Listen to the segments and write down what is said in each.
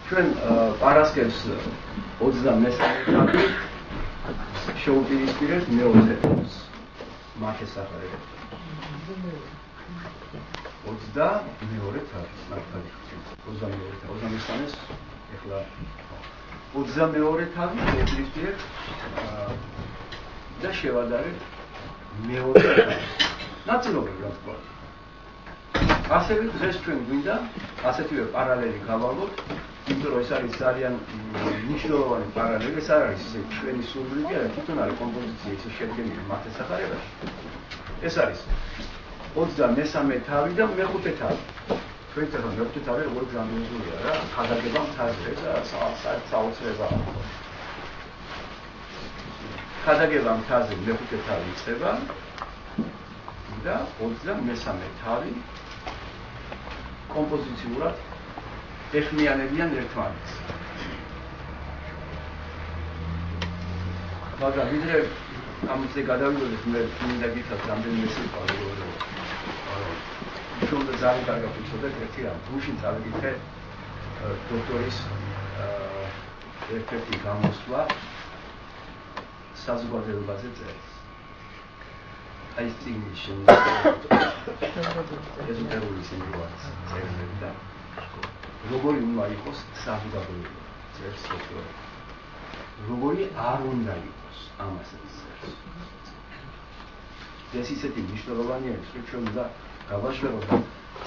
ჩვენ პარასკევს 23 შევუპირისპირებთ მეორე თემს მათეს ახალებს 22 თემს მართალი 23-ს ეხლა 22 თემს შევუპირისპირებთ და შევადარებთ მეორე თემს ნაწილობრივ რა თქმა უნდა ასევე დღეს ჩვენ გვინდა ასეთივე პარალელი გავალოთ იმიტომ რომ ეს არის ძალიან მნიშვნელოვანი პარალელი ეს არ არის ისე ჩვენი სურვილი არა თვითონ არის კომპოზიცია ისე შედგენილი მათეს ახალებში ეს არის 23 თავი და მე-5 თავი ჩვენ ახლა მე-5 თავი როგორ გრანდიოზულია რა ხადაგება მთაზე და საოცრება ხადაგება მთაზე მე-5 თავი იწება და 23 თავი კომპოზიციურად ეხმიანებიან ერთმანეთს. მაგრამ ვიდრე ამაზე გადავიდოდეთ მე მინდა გითხრათ რამდენიმე სიტყვა როგორ ჩვენ ძალიან კარგად ვიცოდეთ ერთი რამ გუშინ წავიკითხე დოქტორის ერთ-ერთი გამოსვლა საზოგადოებაზე წერს. აი წიგნის ეზოტერული სიმბოლიზმი წერს და როგორი უნდა იყოს საზოგადოება წერს დოქტორი როგორი არ უნდა იყოს ამასაც წერს ეს ისეთი მნიშვნელოვანი არის რომ ჩვენ უნდა გავაშვეროთ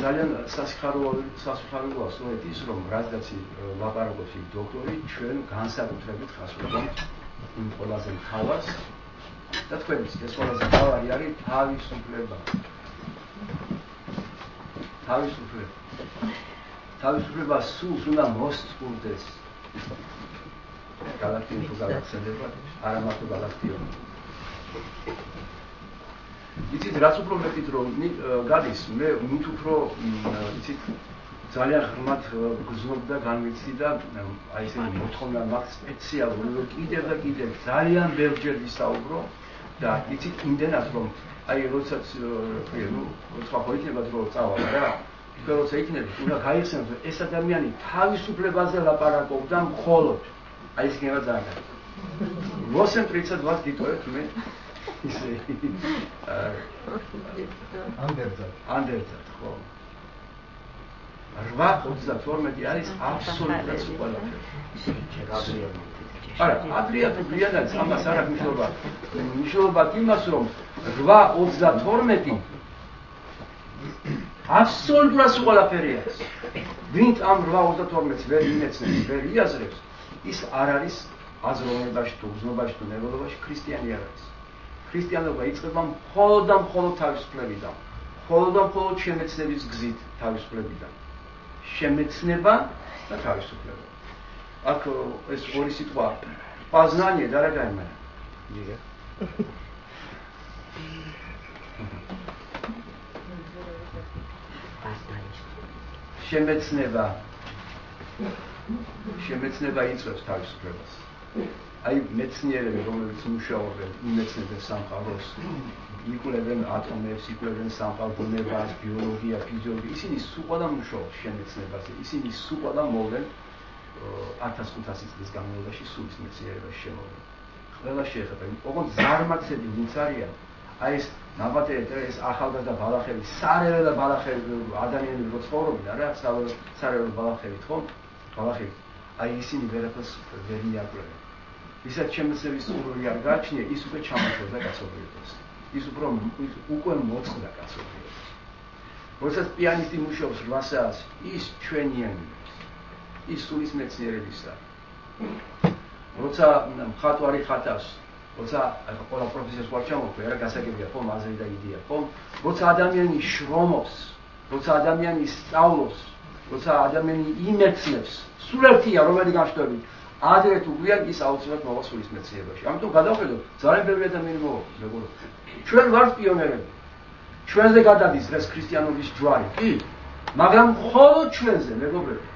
ძალიან სასიხარულოა სწორედ ის რომ რადგან ლაპარაკობს ის დოქტორი ჩვენ განსაკუთრებით ხას ვუყავთ იმ ყველაზე მთავარს და თქვენთვის ეს ყველაზე მთავარი არის თავისუფლება სულს უნდა მოსწურდეს galaktiyon თუ გაგაცდება არა მარტო galaktiyon იცით რაც უფრო მეტი დრო გადის მე მით უფრო იცით ძალიან ღრმად გზნობ და განვიცდი და აი ესეთი მოთხოვნა მაქვს სპეციალურად რომ კიდევ და კიდევ ძალიან ბევრჯერ ვისაუბრო და იცით იმდენად რომ აი როდესაც როცა მოიქნება დრო წავალ რა როცა იქნება უნდა გაიხსენოთ რომ ეს ადამიანი თავისუფლებაზე ლაპარაკობდა მხოლოდ აი ეს იქნება ძალიან მოსენტრიცად ვარ გიტოვეთ მე ისე ანდერძად ხო 8:32 არის აბსოლუტურად სუპერლატივი არა ადრიატული არის ამას არ აქვს მნიშვნელობა იმას რომ 8:32 აბსოლუტურად სუპერლატივი არის ვინც ამ 8:32-ს ვერ ინეცნებს ვერ იაზრებს ის არ არის აზროვნებაში თუ გზნობაში თუ ნეველობაში ქრისტიანი არ არის ქრისტიანობა იწყება მხოლოდ და მხოლოდ თავისუფლებიდან მხოლოდ და მხოლოდ შემეცნების გზით თავისუფლებიდან შემეცნება და თავისუფლება აქ ეს ორი სიტყვა პაზნანია დარაგაი მე იგე შემეცნება იწვევს თავისუფლებას აი მეცნიერები რომლებიც მუშაობენ იმეცნებენ სამყაროს იკვლევენ ატომებს იკვლევენ სამყაროს ბუნებას ბიოლოგია ფიზიოლოგია ისინი სუყვა და მუშაობენ შემეცნებაზე ისინი სუყვა და მოვლენ 1500 წლის განმავლობაში სულის მეცნიერებაში შემოვლენ ყველა შეეხება ოღონდ ზარმაცები ვინც არიან აი ეს ნაბატები ეს ახალგაზრდა ბალახები სარეველა ბალახები ადამიანები რო ცხოვრობენ რა სარეველა ბალახები ხო ბალახები აი ისინი ვერაფერს ვერ მიაკვლევენ ვისაც შემეცნების სურვილი არ გააჩნია ის უკვე ჩამოშორდა კაცობრიობას ის უკვე მოწყდა კაცობრიობას როდესაც პიანისტი მუშაობს 8 საათს ის ჩვენიანი ის სულის მეცნიერებისა როცა მხატვარი ხატავს როცა ყველა პროფესიას ვარ ჩამოვხვი რა გასაგებია ხომ აზრი და იდეა ხომ როცა ადამიანი შრომობს როცა ადამიანი სწავლობს როცა ადამიანი იმეცნებს სულ ერთია რომელი განშტოებით ადრე თუ გვიან ის აუცილებლად მოვა სულის მეცნიერებაში ამიტომ გადავხედოთ ძალიან ბევრი ადამიანი მოვა მეგობრებო ჩვენ ვართ პიონერები ჩვენზე გადადის დღეს ქრისტიანობის ჯვარი კი მაგრამ მხოლოდ ჩვენზე მეგობრებო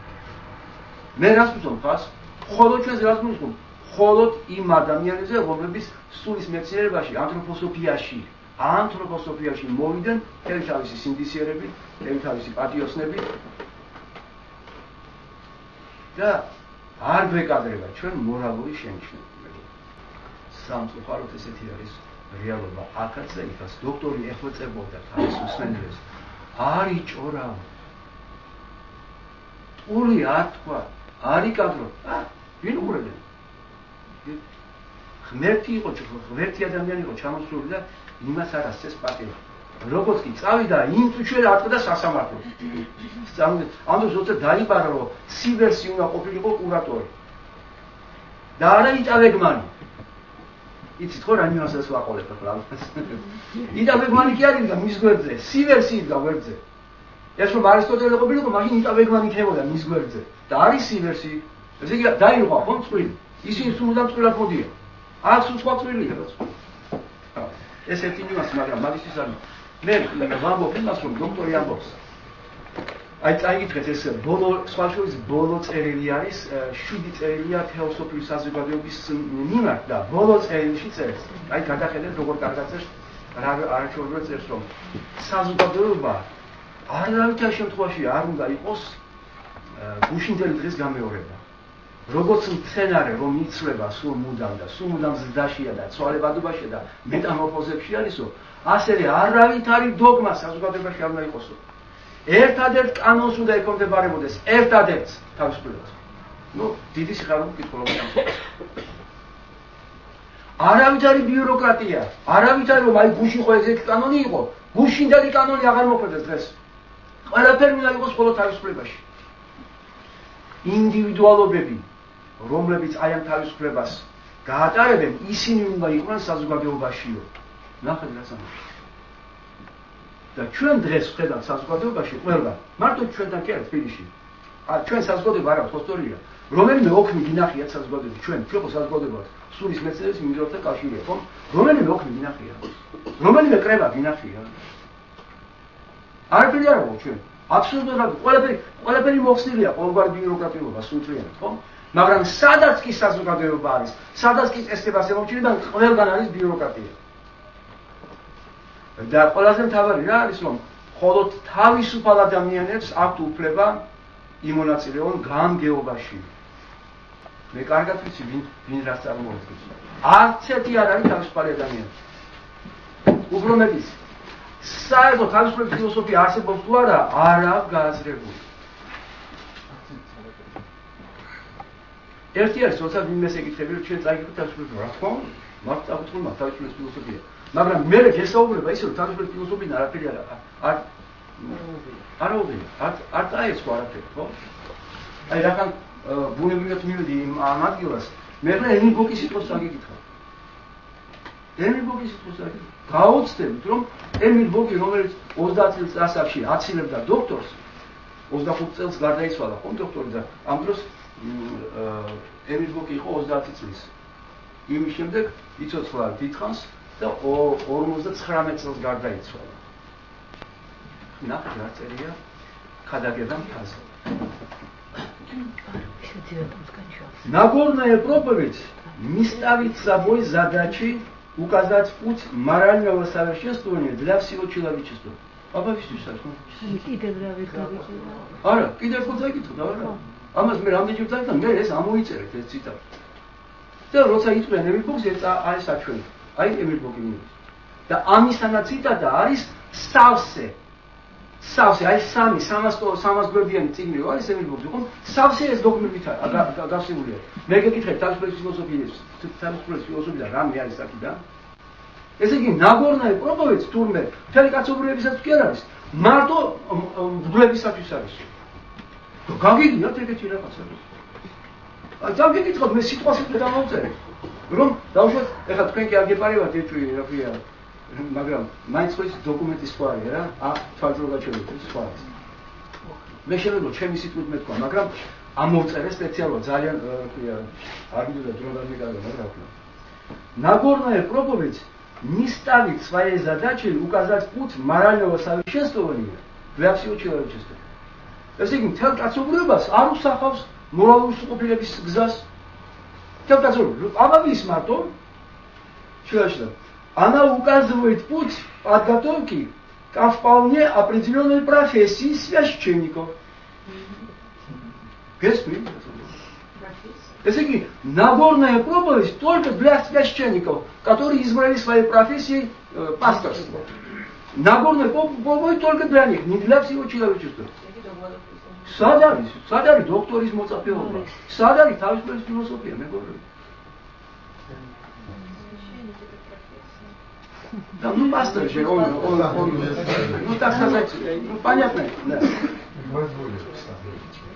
მე რას ვთქვი ხას მხოლოდ ჩვენზე რას ვთქვი მხოლოდ იმ ადამიანებზე რომლებიც სულის მეცნიერებაში ანთროპოსოფიაში მოვიდნენ მთელი თავისი სინდისიერებით მთელი თავისი პატიოსნებით და არ გვეკადრება ჩვენ მორალური შენიშვნები. სამწუხაროდ ესეთი არის რეალობა. აქაც და იქაც დოქტორი ეხვეწებოდა თავის უსმენელებს. არ იჭორა. ტული არ თქვა, არ იკადრო. ვინ უყურებდა? ღმერთი იყო, ღმერთი ადამიანი იყო ჩამოსული და იმას არ ასწეს პატივი. როგორც კი წავიდა, იმ წუთში ატყდა სასამართლო. ამ დროს როცა დაიბარა, რომ სივერსი უნდა ყოფილიყო კურატორი. და არა იტავეგმანი. იცით ხო რა ნიუანსებს ვაყოლებ ახლა? იტავეგმანი კი არის და მის გვერდზე, სივერსი იდგა გვერდზე. ეს რომ არისტოტელე ყოფილიყო, მაშინ იტავეგმანი იქნებოდა მის გვერდზე. და არის სივერსი. ესე იგი დაირღვა ხო წვილი. ისინი სულ წვილად მოდიან. აქვს სხვა წვილია რა. ეს ერთი ნიუანსი, მაგრამ მაგისთვის არ მე ვამბობ იმას, რომ დოქტორი ამბობს. აი წაიკითხეთ ეს ბოლო სხვა შორის ბოლო წერილი არის 7 წერილია თეოსოფიის საზოგადოების მიმართ და ბოლო წერილში წერს. აი გადახედეთ როგორ კარგად წერს, რა არაჩვეულებრივად წერს, რომ საზოგადოება არავითარ შემთხვევაში არ უნდა იყოს გუშინდელი დღის გამეორება. როგორც მცენარე რომ იცვლება სულ მუდამ ზრდაშია და ცვალებადობაშია და მეტამორფოზებში არისო, ასევე არავითარი დოგმა საზოგადოებაში არ უნდა იყოსო. ერთადერთ კანონს უნდა ეკონდებარებოდეს, ერთადერთს თავისუფლებას. დიდი სიხარულით ვკითხულობ ამ. არავითარი ბიუროკრატია, არავითარი რომ აი გუშინ ხო ეგეთი კანონი იყო, გუშინდელი კანონი აღარ მოხდეს დღეს. ყველაფერი უნდა იყოს მხოლოდ თავისუფლებაში. ინდივიდუალობები, რომლებიც აი ამ თავისუფლებას გაატარებენ, ისინი უნდა იყვნენ საზოგადოებაშიო. ნახეთ რა სამყარო. და ჩვენ დღეს ვხედავთ საზოგადოებაში ყველა, მარტო ჩვენთან კი არა თბილისში. ჩვენ საზოგადოება არა ხოსტორია. რომელიმე ოქმი გინახიათ საზოგადოებაში, ჩვენ ხო საზოგადოება სულის მეცნიერების მინდვრათა კავშირია, ხო? რომელიმე ოქმი გინახია. რომელიმე კრება გინახია. არაფერი არ აქვს ჩვენ. აბსოლუტურად ყველაფერი მოხსნილია ყოველგვარ ბიუროკრატიულობა სულწლიანად, ხო? მაგრამ სადაც კი საზოგადოება არის, სადაც კი წესრიგებას ემორჩილება, ყველგან არის ბიუროკრატია. და ყველაზე მთავარი რა არის, რომ მხოლოდ თავისუფალ ადამიანებს აქვთ უფლება იმონაწილეონ გამგეობაში. მე კარგად ვიცი ვინ რას წარმოადგენს. არც ერთი არ არის თავისუფალი ადამიანი. უფრო მეტიც, საერთოდ თავისუფლების ფილოსოფია არსებობს თუ არა, არ აქვს გააზრებული. ერთი არის, როცა ვინმეს ეკითხები, რომ ჩვენ წაიგებთ თავისუფლებას, რა თქმა უნდა, მათ წავუწყდება თავისუფლების ფილოსოფია. მაგრამ მე გესაუბრება ისე, რომ თავისუფლების ფილოსოფიიდან არაფერი არ წაეცვა არაფერი, ხო? აი რახან ბუნებრივად მივედი ამ ადგილას, მე ემილ ბოკის სიტყვას წაგიკითხავ. ემილ ბოკის სიტყვას წაგიკითხავ. გაუცდებით, რომ ემილ ბოკი, რომელიც 30 წელს ასაკში აცილებდა დოქტორს, 25 წელს გარდაიცვალა, ხო დოქტორი და ამ დროს ემილ ბოკი იყო 30 წლის. იმის შემდეგ იცოცხლა დიდხანს და 59 წელს გარდაიცვალა. ნახეთ რა წერია ქადაგებამ ფაზე. Нагорная проповедь не ставит собой задачи указать путь морального совершенствования для всего человечества. Обов'язково так. Ара, კიდევ ხო წაიკითხო, არა. ამას მე რამდენჯერ წაიკითხე, მე ეს ამოიწერეთ ეს ციტატი. და როცა იწვენ ემილ ბოკს აი საჩვენ. აი ემილ ბოკი მინდა. და ამისანა ციტატა არის სავსე. აი 300 გვერდიანი წიგნი არის ემილ ბოქი, ხო? სავსე ეს დოკუმენტით გასწრებულია. მე გეკითხეთ თავისუფლების ფილოსოფია რამე არის აქედან? ესე იგი ნაგორნაი პროპოვეც თურმე მთელი კაცობრიობისათვის კი არ არის, მარტო მგლებისათვის არის. გაგიგიათ ეგეთი რაღაცა. აი დავგეკითხოთ მე სიტყვას დავამოწერე. რომ დავუშვათ, ეხლა თქვენ კი არ გეპარებათ ეჭვი რა ქვია. მაგრამ მაინც ხო ის დოკუმენტის სხვა არის რა, თვალწინ გაჩვენეთ სხვა არის. მე შემიძლია ჩემი სიტყვით მეთქვა, მაგრამ ამოვწერე სპეციალურად ძალიან ქვია, არ მინდოდა დრო დამეკარგა, მაგრამ რა ვქნა. Нагорная проповедь не ставит своей задачей указать путь морального совершенствования для всего человечества. ესე იგი, მთელ კაცობრიობას არ უსახავს მორალური სრულყოფილების გზას. მთელ კაცობრიობას ამავის მარტო შეიძლება. Она указывает путь подготовки ко вполне определенной профессии священников. Ესე იგი, Нагорная проповедь только для священников, которые избрали своей профессией пасторство. Нагорная проповедь только для них, не для всего человечества. Садари докторизм მოწაფეობა. Садари თავისუფლების ფილოსოფია, მეგობრებო. Да, ну пастор же, он, ну так сказать, ну понятно, да.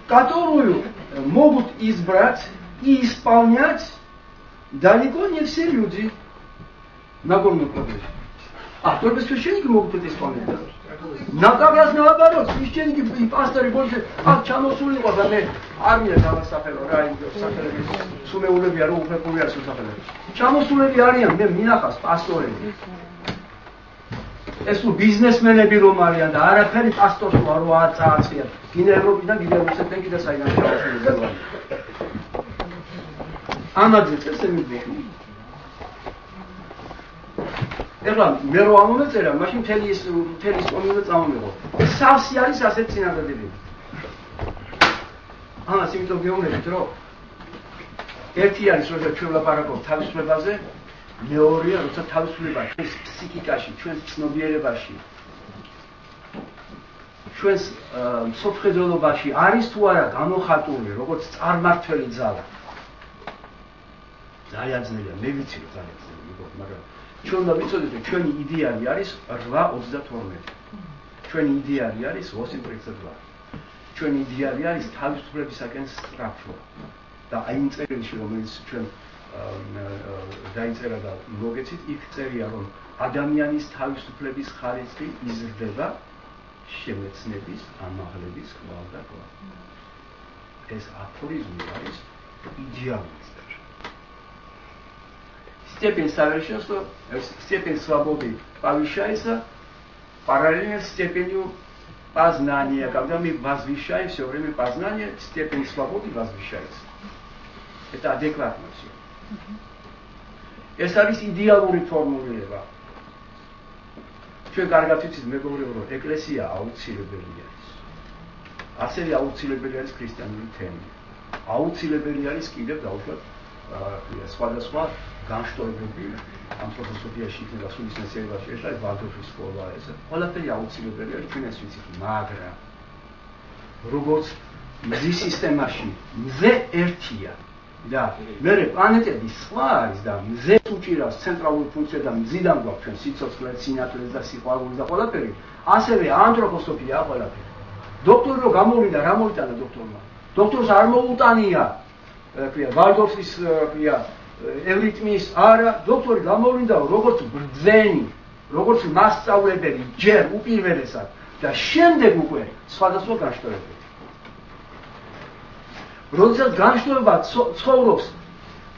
Которую могут избрать и исполнять далеко не все люди. Нагорную проповедь. Только священники могут это исполнять. Как раз наоборот, священники и пасторы больше, чамосули ყოფილ, армия დავასახელო რა იმ სახელების სულეულებია რომ უფლებული არის სახელები. ჩამოსულები არიან, მე მინახავს პასტორები. ეს თუ ბიზნესმენები რომ არიან და არაფერი პასტორს რო აწააციათ. კიდე ევროპიდან, კიდე რუსეთიდან, კიდე საიდან ჩამოსულები. ამაძეც ესე მიდიხი. ეხლა მე რო ამომეწერა, მაშინ მთელი ის კომიუნიკაცია წამომიღო. სავსე არის ასეთ წინადადები. ამას იმიტომ გეუბნებით, რომ ერთი არის, როცა ჩვენ ვლაპარაკობთ თავისუფლებაზე, მეორეა, როცა თავისუფლება ჩვენს ფსიქიკაში, ჩვენს ცნობიერებაში, ჩვენს მსოფლმხედველობაში არის თუ არა გამოხატული, როგორც წარმართველი ძალა. ძალიან ძნელია, მე ვიცი რომ ძალიან ძნელია, მაგრამ ჩვენ უნდა ვიცოდეთ, რომ ჩვენი იდეალი არის 8:32. ჩვენი იდეალი არის 8:8. ჩვენი იდეალი არის თავისუფლებისაკენ სწრაფვა. და აი იმ წერილში, რომელიც ჩვენ დაიწერა და მოგეცით, იქ წერია, რომ ადამიანის თავისუფლების ხარისხი იზრდება შემეცნების, ამაღლების კვლავ და კვლავ. ეს აფორიზმი არის идеальный. Степень совершенства, степень свободы повышается параллельно степенью познания. Когда мы возвышаем все время познание, степень свободы возвышается. Это адекватно все. ეს არის იდეალური ფორმულირება. ჩვენ კარგად ვიცით, მეგობრებო, რომ ეკლესია აუცილებელი არის. ასევე აუცილებელი არის ქრისტიანული თემა. აუცილებელი არის კიდევ დაუშვათ სხვადასხვა განშტოებები ანთროპოსოფიაში იქნება სულის მეცნიერებაში, ეს არის ვალდორფის სკოლა, ეს ყველაფერი აუცილებელი არის ჩვენ ეს ვიცით, მაგრამ როგორც მზის სისტემაში მზე ერთია და მე პლანეტები სხვა არის და მზეს უჭირავს ცენტრალური ფუნქცია და მზიდან გვაქვს ჩვენ სიცოცხლე, სინათლე და სიყვარული და ყველაფერი, ასევე ანთროპოსოფია ყველაფერი. დოქტორი რო გამოვლინდა, რა მოიტანა დოქტორმა? დოქტორს არ მოუტანია ვალდორფის ევრიტმის არა, დოქტორი გამოვლინდა როგორც ბრძენი, როგორც მასწავლებელი, ჯერ უპირველესად და შემდეგ უკვე სხვადასხვა განშტოებები. როდესაც განშტოება ცხოვრობს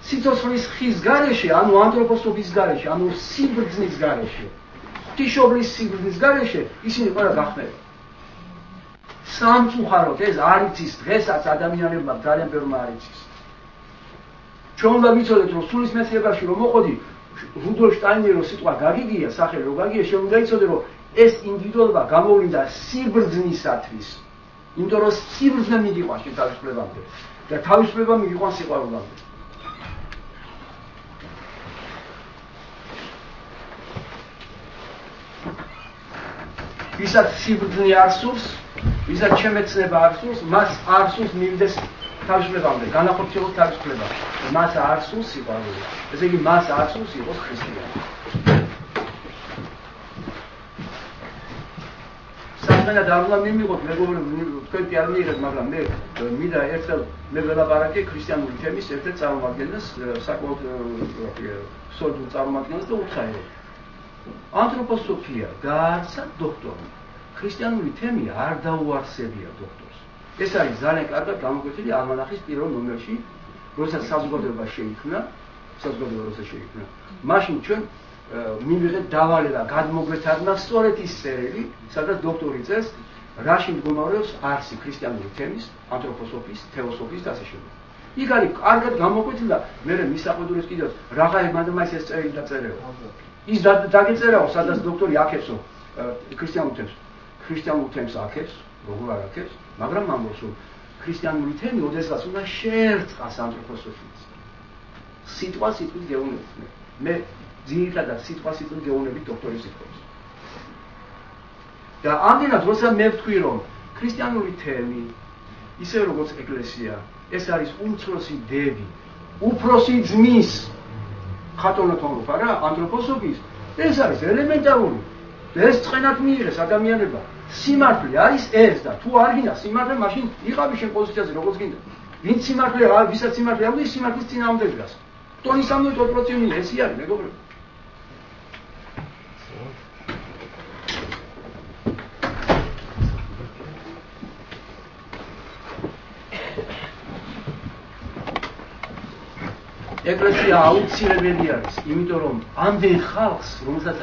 სიცოცხლის ხის გარეშე, ანუ ანთროპოსოფიის გარეშე, ანუ სიბრძნის გარეშე, ღვთისმშობლის სიბრძნის გარეშე, ისინი ყველა გახმება. სამწუხაროდ ეს არ იცის დღესაც ადამიანებმა ძალიან ბევრმა არ იცის. ჩვენ უნდა ვიცოდეთ, რომ სულის მეცნიერებაში რომ მოყოდი, რუდოლფ შტაინერის სიტყვა გაგიგია, სახელი რომ გაგიგია, ჩვენ უნდა ვიცოდეთ, რომ ეს ინდივიდუალობა გამოვლინდა სიბრძნისათვის. იმიტომ რომ სიბრძნე მიგიყვანს თავისუფლებამდე და თავისუფლება მიგიყვანს სიყვარულამდე. ვისაც სიბრძნე არ სურს, ვისაც შემეცნება არ სურს, მას არ სურს მივიდეს თავისუფლებამდე, განახორციელოს თავისუფლება. მას არ სურს სიყვარული. ესე იგი, მას არ სურს იყოს ქრისტიანი. საერთოდ არ უნდა მიმიღოთ, მეგობრებო, თქვენ კი არ მიიღეთ, მაგრამ მე მინდა ერთხელ მე ველაპარაკე ქრისტიანული თემის ერთ-ერთ წარმომადგენელს, საკმაოდ სოლიდურ წარმომადგენელს და უცხაიერო. ანთროპოსოფია გაარცა დოქტორმა. ქრისტიანული თემი არ დაუარსებია დოქტორს. ეს არის ძალიან კარგად გამოკვეთილი ალმანახის პირველ ნომერში, როდესაც საზოგადოება შეიქმნა, მაშინ ჩვენ მივიღეთ დავალება, გადმოგვეთარგმნა სწორედ ის წერილი, სადაც დოქტორი წერს, რაში მდგომარეობს არსი ქრისტიანული თემის, ანთროპოსოფიის, თეოსოფიის და ასე შემდეგ. იქ არის კარგად გამოკვეთილი და მე მისაყუდურებს კიდევ რაღაცა მანდ ეს წერილი დაწერეო. ის დაგეწერაო, სადაც დოქტორი აქებსო ქრისტიანულ თემს. ქრისტიანულ თემს აქებს, როგორ არ აქებს, მაგრამ ამბობს, რომ ქრისტიანული თემი ოდესღაც უნდა შეერწყას ანთროპოსოფიას. სიტყვა სიტყვით გეუბნებით მე ძირითადად სიტყვა სიტყვით გეუბნებით დოქტორის სიტყვებს. და ამდენად როცა მე ვთქვი რომ ქრისტიანული თემი ისე როგორც ეკლესია ეს არის უმცროსი დევი უფროსი ძმის ხატონათმობა რა ანთროპოსოფიის ეს არის ელემენტარული ეს წყენად მიიღეს ადამიანებმა სიმართლე არის ეს და თუ არ გინდა სიმართლე მაშინ იყავი შენ პოზიციაზე როგორც გინდა ვინც სიმართლე ვისაც სიმართლე აქვს ის სიმართლის წინააღმდეგ დგას ტონისამდე პროპორციონი ესე არის მეგობრებო ეკლესია აუცილებელი არის, იმიტომ რომ ამდენ ხალხს, რომელსაც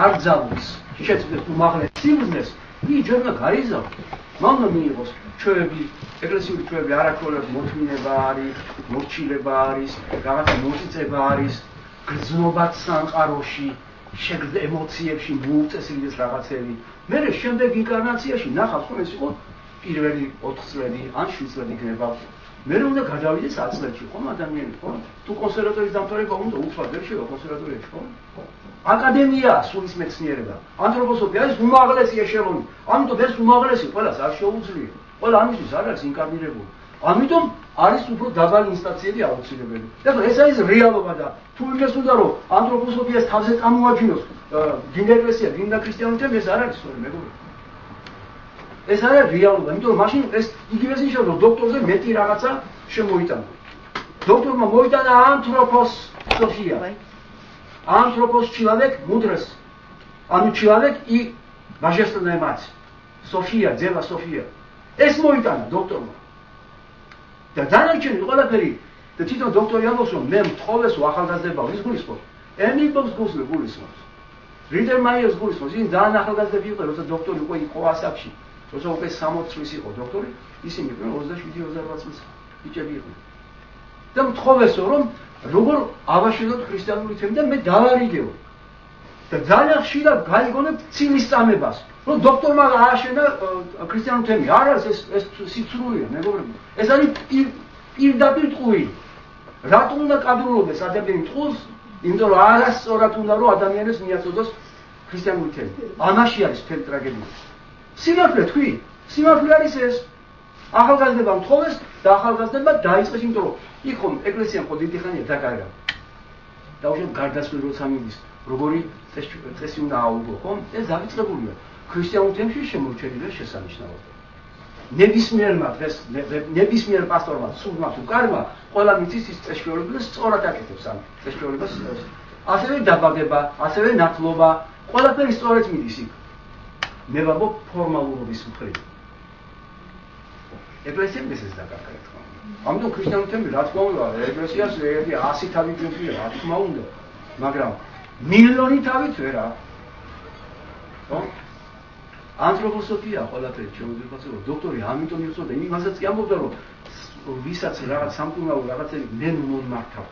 არ ძალუს, შეცვლეს უმაღლეს სიბრძნეს, ის ჯერ უნდა გაიზარდოს. მან უნდა მიიღოს ჩვევები, ეკლესიური ჩვევები არაქოლოდ მოთმინება არის, მორჩილება არის, რაღაცა მოსიწება არის, გრძნობაც სამყაროში, ემოციებში მოუწესრიგდეს რაღაცები. მერე შემდეგ ინკარნაციაში ნახავს, რომ ეს იყო პირველი 4 წლები, ან 7 წლები იქნება. მე უნდა გადავიდეს 10 წლებში, ხომ ადამიანი, ხო? თუ კონსერვატორიის დამთავრება უნდა უცბად ვერ შევა კონსერვატორიაში, ხო? აკადემია სულის მეცნიერება, ანთროპოსოფია არის უმაღლესი ეშელონი. ამიტომ ეს უმაღლესი ყველას არ შეუძლია. ყველა ამისთვის არ არის ინკარნირებული. ამიტომ არის უფრო დაბალი ინსტანციები აუცილებელი. ეხლა ეს არის რეალობა და თუ იმეს უნდა რომ ანთროპოსოფიას თავზე წამოაჩინოს, გინდა ეკლესია, გინდა ქრისტიანობა, ეს არ არის სწორი მეგობრებო. ეს არის რეალობა, იმიტომ რომ მაშინ ეს იგივე ნიშნავს, რომ დოქტორზე მეტი რაღაცა შემოიტანა. დოქტორმა მოიტანა ანთროპოსოფია. Anthropos человек мудрость. ანუ человек и божественная мать. София, Дева София. ეს მოიტანა დოქტორმა. და დანარჩენი ყველაფერი და თვითონ დოქტორი ამბობს, რომ მე მთხოვეს ახალგაზრდება ის გულისხმობს. ემილბობს გულისხმობს. რიდერმაიერს გულისხმობს. ის ძალიან ახალგაზრდები იყო, როცა დოქტორი უკვე იყო ასაკში. როცა უკვე 60 წლის იყო დოქტორი, ისინი იყვნენ 27-28 წლის ბიჭები იყვნენ. და მთხოვესო, რომ როგორ ავაშენოთ ქრისტიანული თემი და მე დავარიგეო. და ძალიან ხშირად გაიგონებ ცილის წამებას, რომ დოქტორმა ააშენა ქრისტიანული თემი. არ არის ეს სიცრუეა, მეგობრებო. ეს არის პირდაპირ ტყუილი. რატომ უნდა კადრულობდეს ადამიანი ტყუილს? იმიტომ რომ არასწორად უნდა რომ ადამიანებს მიაწოდოს ქრისტიანული თემი. ამაში არის მთელი ტრაგედია. სიმართლე თქვი, სიმართლე არის ეს. ახალგაზრდება მთხოვეს და ახალგაზრდება დაიწყეს, იმიტომ რომ იქ ხომ ეკლესიამ ხო დიდი ხანია დაკარგა. დაუშვათ გარდაცვლილი როცა მიდის, როგორი წესი უნდა აუგო, ხო? ეს დავიწყებულია. ქრისტიანულ თემში შემორჩენილია შესანიშნავად. ნებისმიერმა დღეს ნებისმიერ პასტორმა, სულმა თუ კარმა, ყველა მიწის ის წესშეულება და სწორად აკეთებს ამ წესშეულებას. ასევე დაბადება, ასევე ნათლობა, ყველაფერი სწორად მიდის იქ. მე ვამბობ ფორმალურობის მხრივ. ეკლესიამ ეს დაკარგა თქმა უნდა. ამიტომ ქრისტიანული თემი რა თქმა უნდა, ეკლესიას 100 თავი გვექნება, რა თქმა უნდა. მაგრამ მილიონი თავით ვერა. ხო? ანთროპოსოფია ყველაფერი შემოძებაზე რომ დოქტორი ამიტომ იწოდა, იმასაც კი ამბობდა რომ ვისაც რაღაც სამკურნალო რაღაცები მე მომმართავ.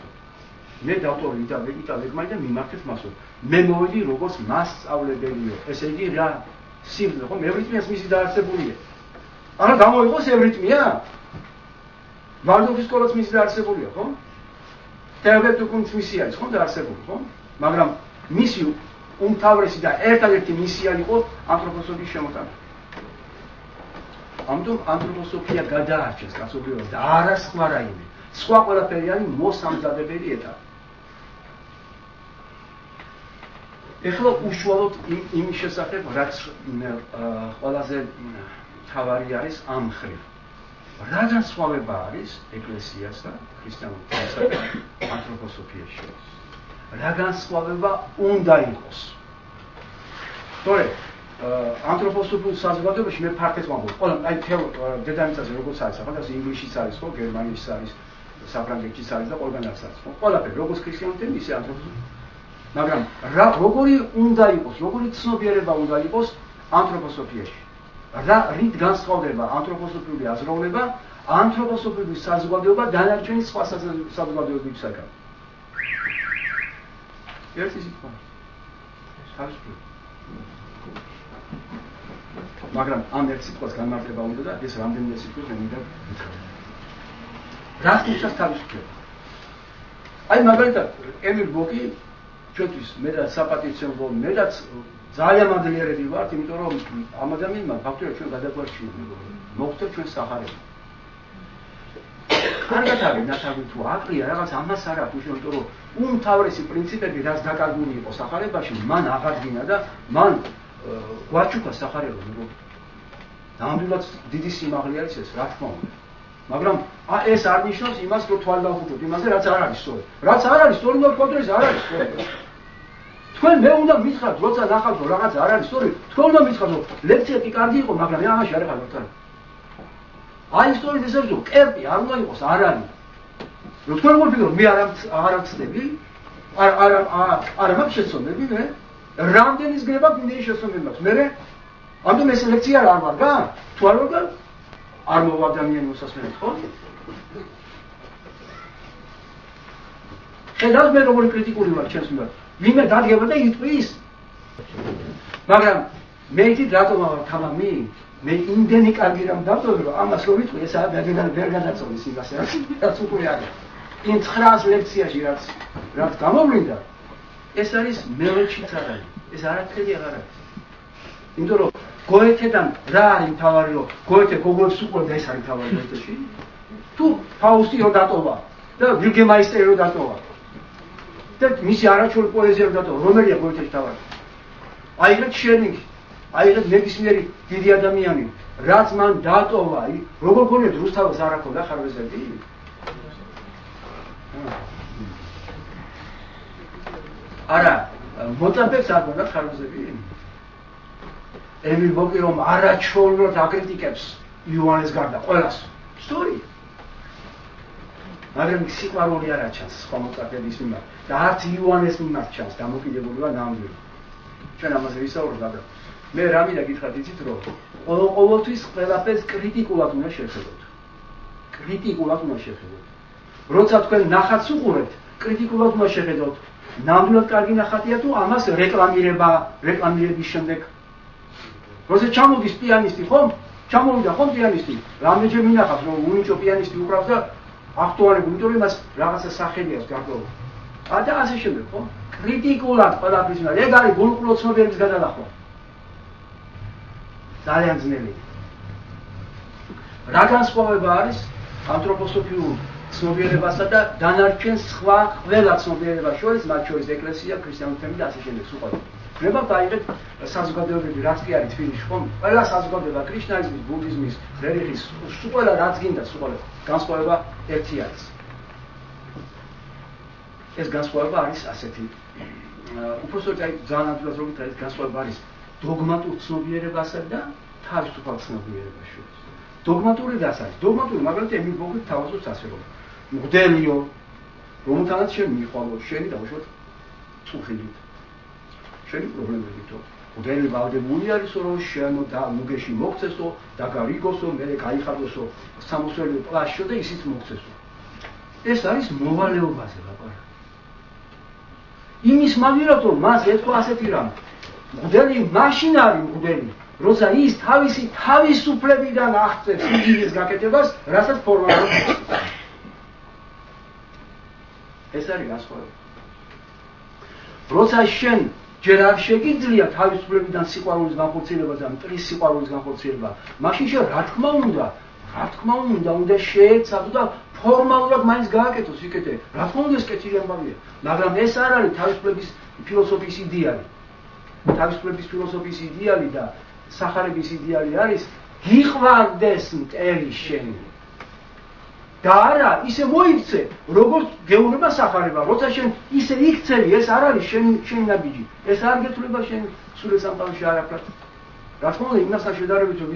მე დოქტორი და ვეკიტავებ და მიმართეთ მასო. მე მოვედი როგორც მასწავლებელიო. ესე იგი რა სიბრძნე ხო ევრიტმიას მისი დაარსებულია. არა გამოიყოს ევრიტმია? ვარდოფის სკოლაც მისი დაარსებულია, ხო? თეორეტიკუმს მისი არის, ხო, დაარსებული, ხო? მაგრამ მისი უმთავრესი და ერთადერთი მისია იყო ანთროპოსოფიის შემოტანა. ამიტომ ანთროპოსოფია გადაარჩეს კაცობრიობას და არა სხვა რაიმე. სხვა ყველაფერი არის მოსამზადებელი ეტაპი. ეხლა უშუალოდ იმის შესახებ, რაც ყველაზე თავარი არის ამ მხრივ. რა განსხვავება არის ეკლესიას და ქრისტიანულ თემსა და ანთროპოსოფიას შორის? რა განსხვავება უნდა იყოს? თორე ანთროპოსოფიურ საზოგადოებაში მე ფაქტებს ვამბობ. ყველა აი დედამიწაზე როგორც არის, ახლა ინგლისშიც არის, ხო, გერმანიაში არის, საფრანგეთშიც არის და ყველგან არის, ხო? ყველაფერი როგორც ქრისტიანული თემი, ისე ანთროპოსოფია. მაგრამ როგორი უნდა იყოს, როგორი ცნობიერება უნდა იყოს ანთროპოსოფიაში? რით განსხვავდება ანთროპოსოფიური აზროვნება, ანთროპოსოფიური საზოგადოება დანარჩენი სხვა საზოგადოებებისაგან? ერთი სიტყვა. მაგრამ ამ ერთ სიტყვას განმარტება უნდა და ეს რამდენიმე სიტყვით მე მინდა ვთქვა. რას ნიშნავს თავისუფლება? აი მაგალითად ემილ ბოკი ჩვენთვის მე და საპატიცემლო მე და ძალიან მადლიერები ვართ, იმიტომ რომ ამ ადამიანმა ფაქტობრივად ჩვენ გადაგვარჩინა მოხდა ჩვენ სახარება. კარგად არის ნათარგმნი თუ აკლია რაღაც ამას არ აქვს, იმიტომ რომ უმთავრესი პრინციპები რაც დაკარგული იყო სახარებაში, მან აღადგინა და მან გვაჩუქა სახარება მეგობრებო. ნამდვილად დიდი სიმაღლე არის ეს, რა თქმა უნდა. მაგრამ ეს არ ნიშნავს იმას, რომ თვალ დავუხუჭოთ იმაზე, რაც არ არის სწორი. რაც არ არის სწორი, უნდა ვთქვათ, რომ ეს არ არის სწორი. თქვენ მე უნდა მითხრათ, როცა ნახავთ, რომ რაღაც არ არის სწორი, თქვენ უნდა მითხრათ, რომ ლექცია კი კარგი იყო, მაგრამ ამაში არ ხარ ვთქვა. აი სწორედ ეს არის, რომ კერპი არ უნდა იყოს, არ არის. რომ თქვენ როგორ ფიქრობთ, მე არ ვცდები? არ მაქვს შეცდომები მე? რამდენის გრება იმდენი შეცდომები მაქვს? მე ამიტომ ეს ლექცია არ ვარგა? თუ არ ვარგა? არ მოვა ადამიანი მოსასმენად, ხო? ხედავთ მე როგორი კრიტიკული ვარ ჩემს მიმართ. ვინმე დადგება და იტყვის. მაგრამ მე იცით რატომ ავარ თამამი? მე იმდენი კარგი რამ დავწოდე, რომ ამას რო ვიტყვი, ეს ვერ გადაწოდის იმას, რაც უკვე არის. იმ 900 ლექციაში რაც გამოვლინდა, ეს არის მელოჩიც არ არის. ეს არაფერი აღარ არის. იმიტომ რომ გოეთედან რა არის მთავარი, რომ გოეთე გოგოლს უყურდა, ეს არის მთავარი გოეთეში. თუ ფაუსტი რო დატოვა და ვილგემაისტერი რო დატოვა და მისი არაჩვეულ პოეზია რო დატოვა, რომელია გოეთეში თავარი? აიღეთ შენინგი, აიღეთ ნებისმიერი დიდი ადამიანი, რაც მან დატოვა, როგორ გონიათ რუსთაველს არ აქვს ხარვეზები? არა, მოწაფეებს არ გონდა ხარვეზები? ემილ ბოკი რომ არაჩვეულად აკრიტიკებს იოანეს გარდა ყველას. სწორი. მაგრამ სიყვარული არ აჩანს სხვა მოწაფეების მიმართ და არც იოანეს მიმართ ჩანს დამოკიდებული ვარ ნამდვილად. ჩვენ ამაზე ვისაუბრებთ, მაგრამ მე რა მინდა გითხრათ, იცით რომ ყოველთვის ყველაფერს კრიტიკულად უნდა შეხედოთ. კრიტიკულად უნდა შეხედოთ. როცა თქვენ ნახატს უყურებთ, კრიტიკულად უნდა შეხედოთ. ნამდვილად კარგი ნახატია თუ ამას რეკლამირების შემდეგ. როცა ჩამოდის პიანისტი, ხომ? ჩამოვიდა ხომ პიანისტი? რამდენჯერ მინახავს რომ უნიჭო პიანისტი უკრავს და აქტუალურია, იმიტომ რომ იმას რაღაცა სახელი აქვს გარკვეული. და ასე შემდეგ, ხო? კრიტიკულად ყველაფრის უნდა. ეგ არის გულუყურო ცნობიერების გადალახვა. ძალიან ძნელი. რა განსხვავება არის ანთროპოსოფიურ ცნობიერებასა და დანარჩენ სხვა ყველა ცნობიერებას შორის, მათ შორის ეკლესია, ქრისტიანული და ასე შემდეგ სულ ყველა. ნება დაიღეთ საზოგადოებები, რაც კი არის თბილისში, ხომ? ყველა საზოგადოება, კრიშნაიზმის, ბუდიზმის, რელიგიის, სულ ყველა რაც გინდა, სულ ყველა განსხვავება ერთი არის. ეს განსხვავება არის ასეთი. უпростоოდ აი ძალიან ადვილად რომ ვიტყვი, ეს განსხვავება არის დოგმატურ ცნობიერებასა და თავისუფალ ცნობიერებას შორის. დოგმატური რას არის? დოგმატური მაგალითად ემილ ბოკი თავაზობს ასე რომ მღვდელიო, რომელთანაც შენ მიხვალო, შენი დაუშვათ წუხილით. შენი პრობლემებითო. მღვდელი ვალდებული არისო, რომ შენო და მუგეში მოქცესო, დაგარიგოსო, მერე გაიხარდოსო, სამოსველი პლაშო და ისიც მოქცესო. ეს არის მოვალეობაზე ლაპარაკი. იმის მაგივრად რომ მას ეთქვა ასეთი რამ. მღვდელი მაშინ არის მღვდელი, როცა ის თავისი თავისუფლებიდან აღწევს იდეის გაკეთებას, რასაც ფორმალურად ეს არის განსხვავება. როცა შენ ჯერ არ შეგიძლია თავისუფლებიდან სიყვარულის განხორციელება და მტრის სიყვარულის განხორციელება, მაშინ შენ რა თქმა უნდა შეეცადო და ფორმალურად მაინც გააკეთოს იქეთე. რა თქმა უნდა ეს კეთილი ამბავია, მაგრამ ეს არ არის თავისუფლების ფილოსოფიის იდეალი. თავისუფლების ფილოსოფიის იდეალი და სახარების იდეალი არის გიყვარდეს მტერი შენი. და არა, ისე მოიქცე, როგორც გეუბნება სახარება, როცა შენ ისე იქცევი, ეს არ არის შენი ნაბიჯი. ეს არ გეთვლება შენ სულ სამყაროში არაფრად. რა თქმა უნდა, იმასთან შედარებით, რომ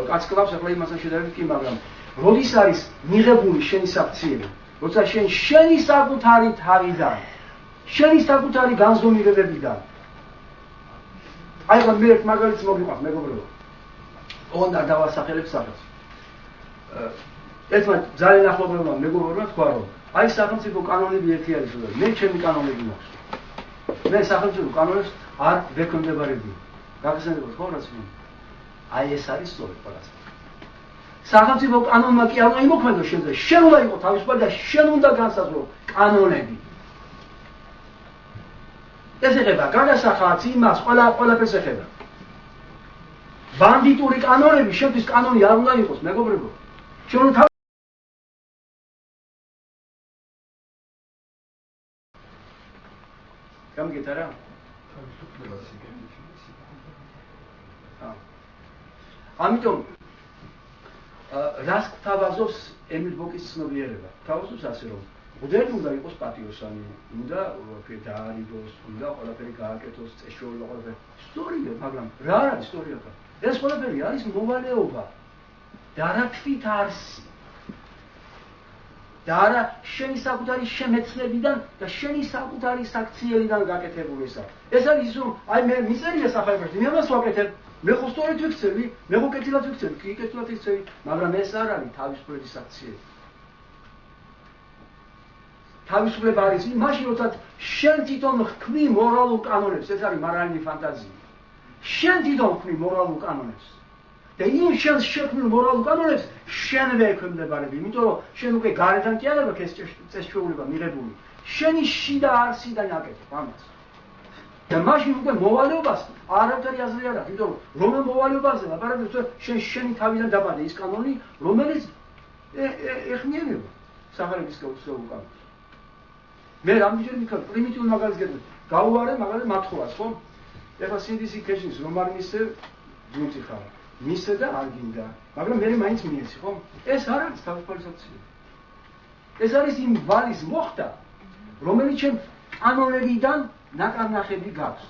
კაც კლავს, ახლა იმასთან შედარებით კი, მაგრამ როდის არის მიღებული შენი საქციელი, როცა შენ შენი საკუთარი თავიდან, შენი საკუთარი განზომილებებიდან. აი, მე ერთ მაგალითს მოგიყვანთ, მეგობრებო. ოღონდ არ დავასახელებ სახელს. ერთმა ძალიან ახლობლებმა მეგობრებმა თქვა, რომ აი სახელმწიფო კანონები ერთი არის, რომ მე ჩემი კანონები მაქვს. მე სახელმწიფო კანონებს არ ვექვემდებარებია. გაგახსენებათ ხო რაც მე? აი ეს არის სწორედ ყველას. სახელმწიფო კანონმა კი არ უნდა იმოქმედოს შენზე, შენ უნდა იყო თავისუფალი და შენ უნდა განსაზღვრო კანონები. ეს ეხება გადასახადს, იმას, ყველაფერს ეხება. ბანდიტური კანონები, შენთვის კანონი არ უნდა იყოს, მეგობრებო. შენ უნდა გამიგეთ არა? ამიტომ რას გვთავაზობს ემილ ბოკის ცნობიერება? გვთავაზობს ასე რომ მოდელი უნდა იყოს პატიოსანი, უნდა დაარიგოს, უნდა ყველაფერი გააკეთოს, წესრიგება ყველაფერი. სწორია, მაგრამ რა არის სწორია? ეს ყველაფერი არის მოვალეობა და არა თვითარსი. და არა შენი საკუთარი შემეცნებიდან და შენი საკუთარი საქციელიდან გაკეთებული ესა. ეს არის ის რომ აი მე მიწერია სახალხოში, მე ამას ვაკეთებ, მე ხო სწორედ ვიქცევი, მე ხო კეთილად ვიქცევი, კი კეთილად ვიქცევი, მაგრამ ეს არ არის თავისუფლების საქციელი. თავისუფლება არის იმაში, როდესაც შენ თვითონ ხქმი მორალურ კანონებს, ეს არის მარალიანი ფანტაზია. შენ თვითონ ხქმი მორალურ კანონებს. და იმ შენ შექმნილ მორალურ კანონებს შენვე ექვემდებარები, იმიტომ რომ შენ უკვე გარედან კი არ აქვს ეს წესჩვეულება მიღებული. შენი შიდა არსიდან აკეთებ ამას. და მაშინ უკვე მოვალეობას არაფერი აზრი არ აქვს, იმიტომ რომ რომელ მოვალეობაზე ლაპარაკობთ, შენი თავიდან დაბადა ის კანონი, რომელიც ეხმიერება სახალხის გაუცელებულ კანონს. მე რამდენჯერ მიქარ პრიმიტიულ მაგალითს გეტყვი. გაუვარე მაგალითად მათხოვას, ხო? ეხლა სინდისი ქეშის რომ არ მისე ძუნწი ხარ. მისე და არ გინდა, მაგრამ მე მაინც მიეცი, ხო? ეს არ არის თავისუფალი საქციელი. ეს არის იმ ვალის მოხდა, რომელიც ჩემ კანონებიდან ნაკარნახები გაქვს.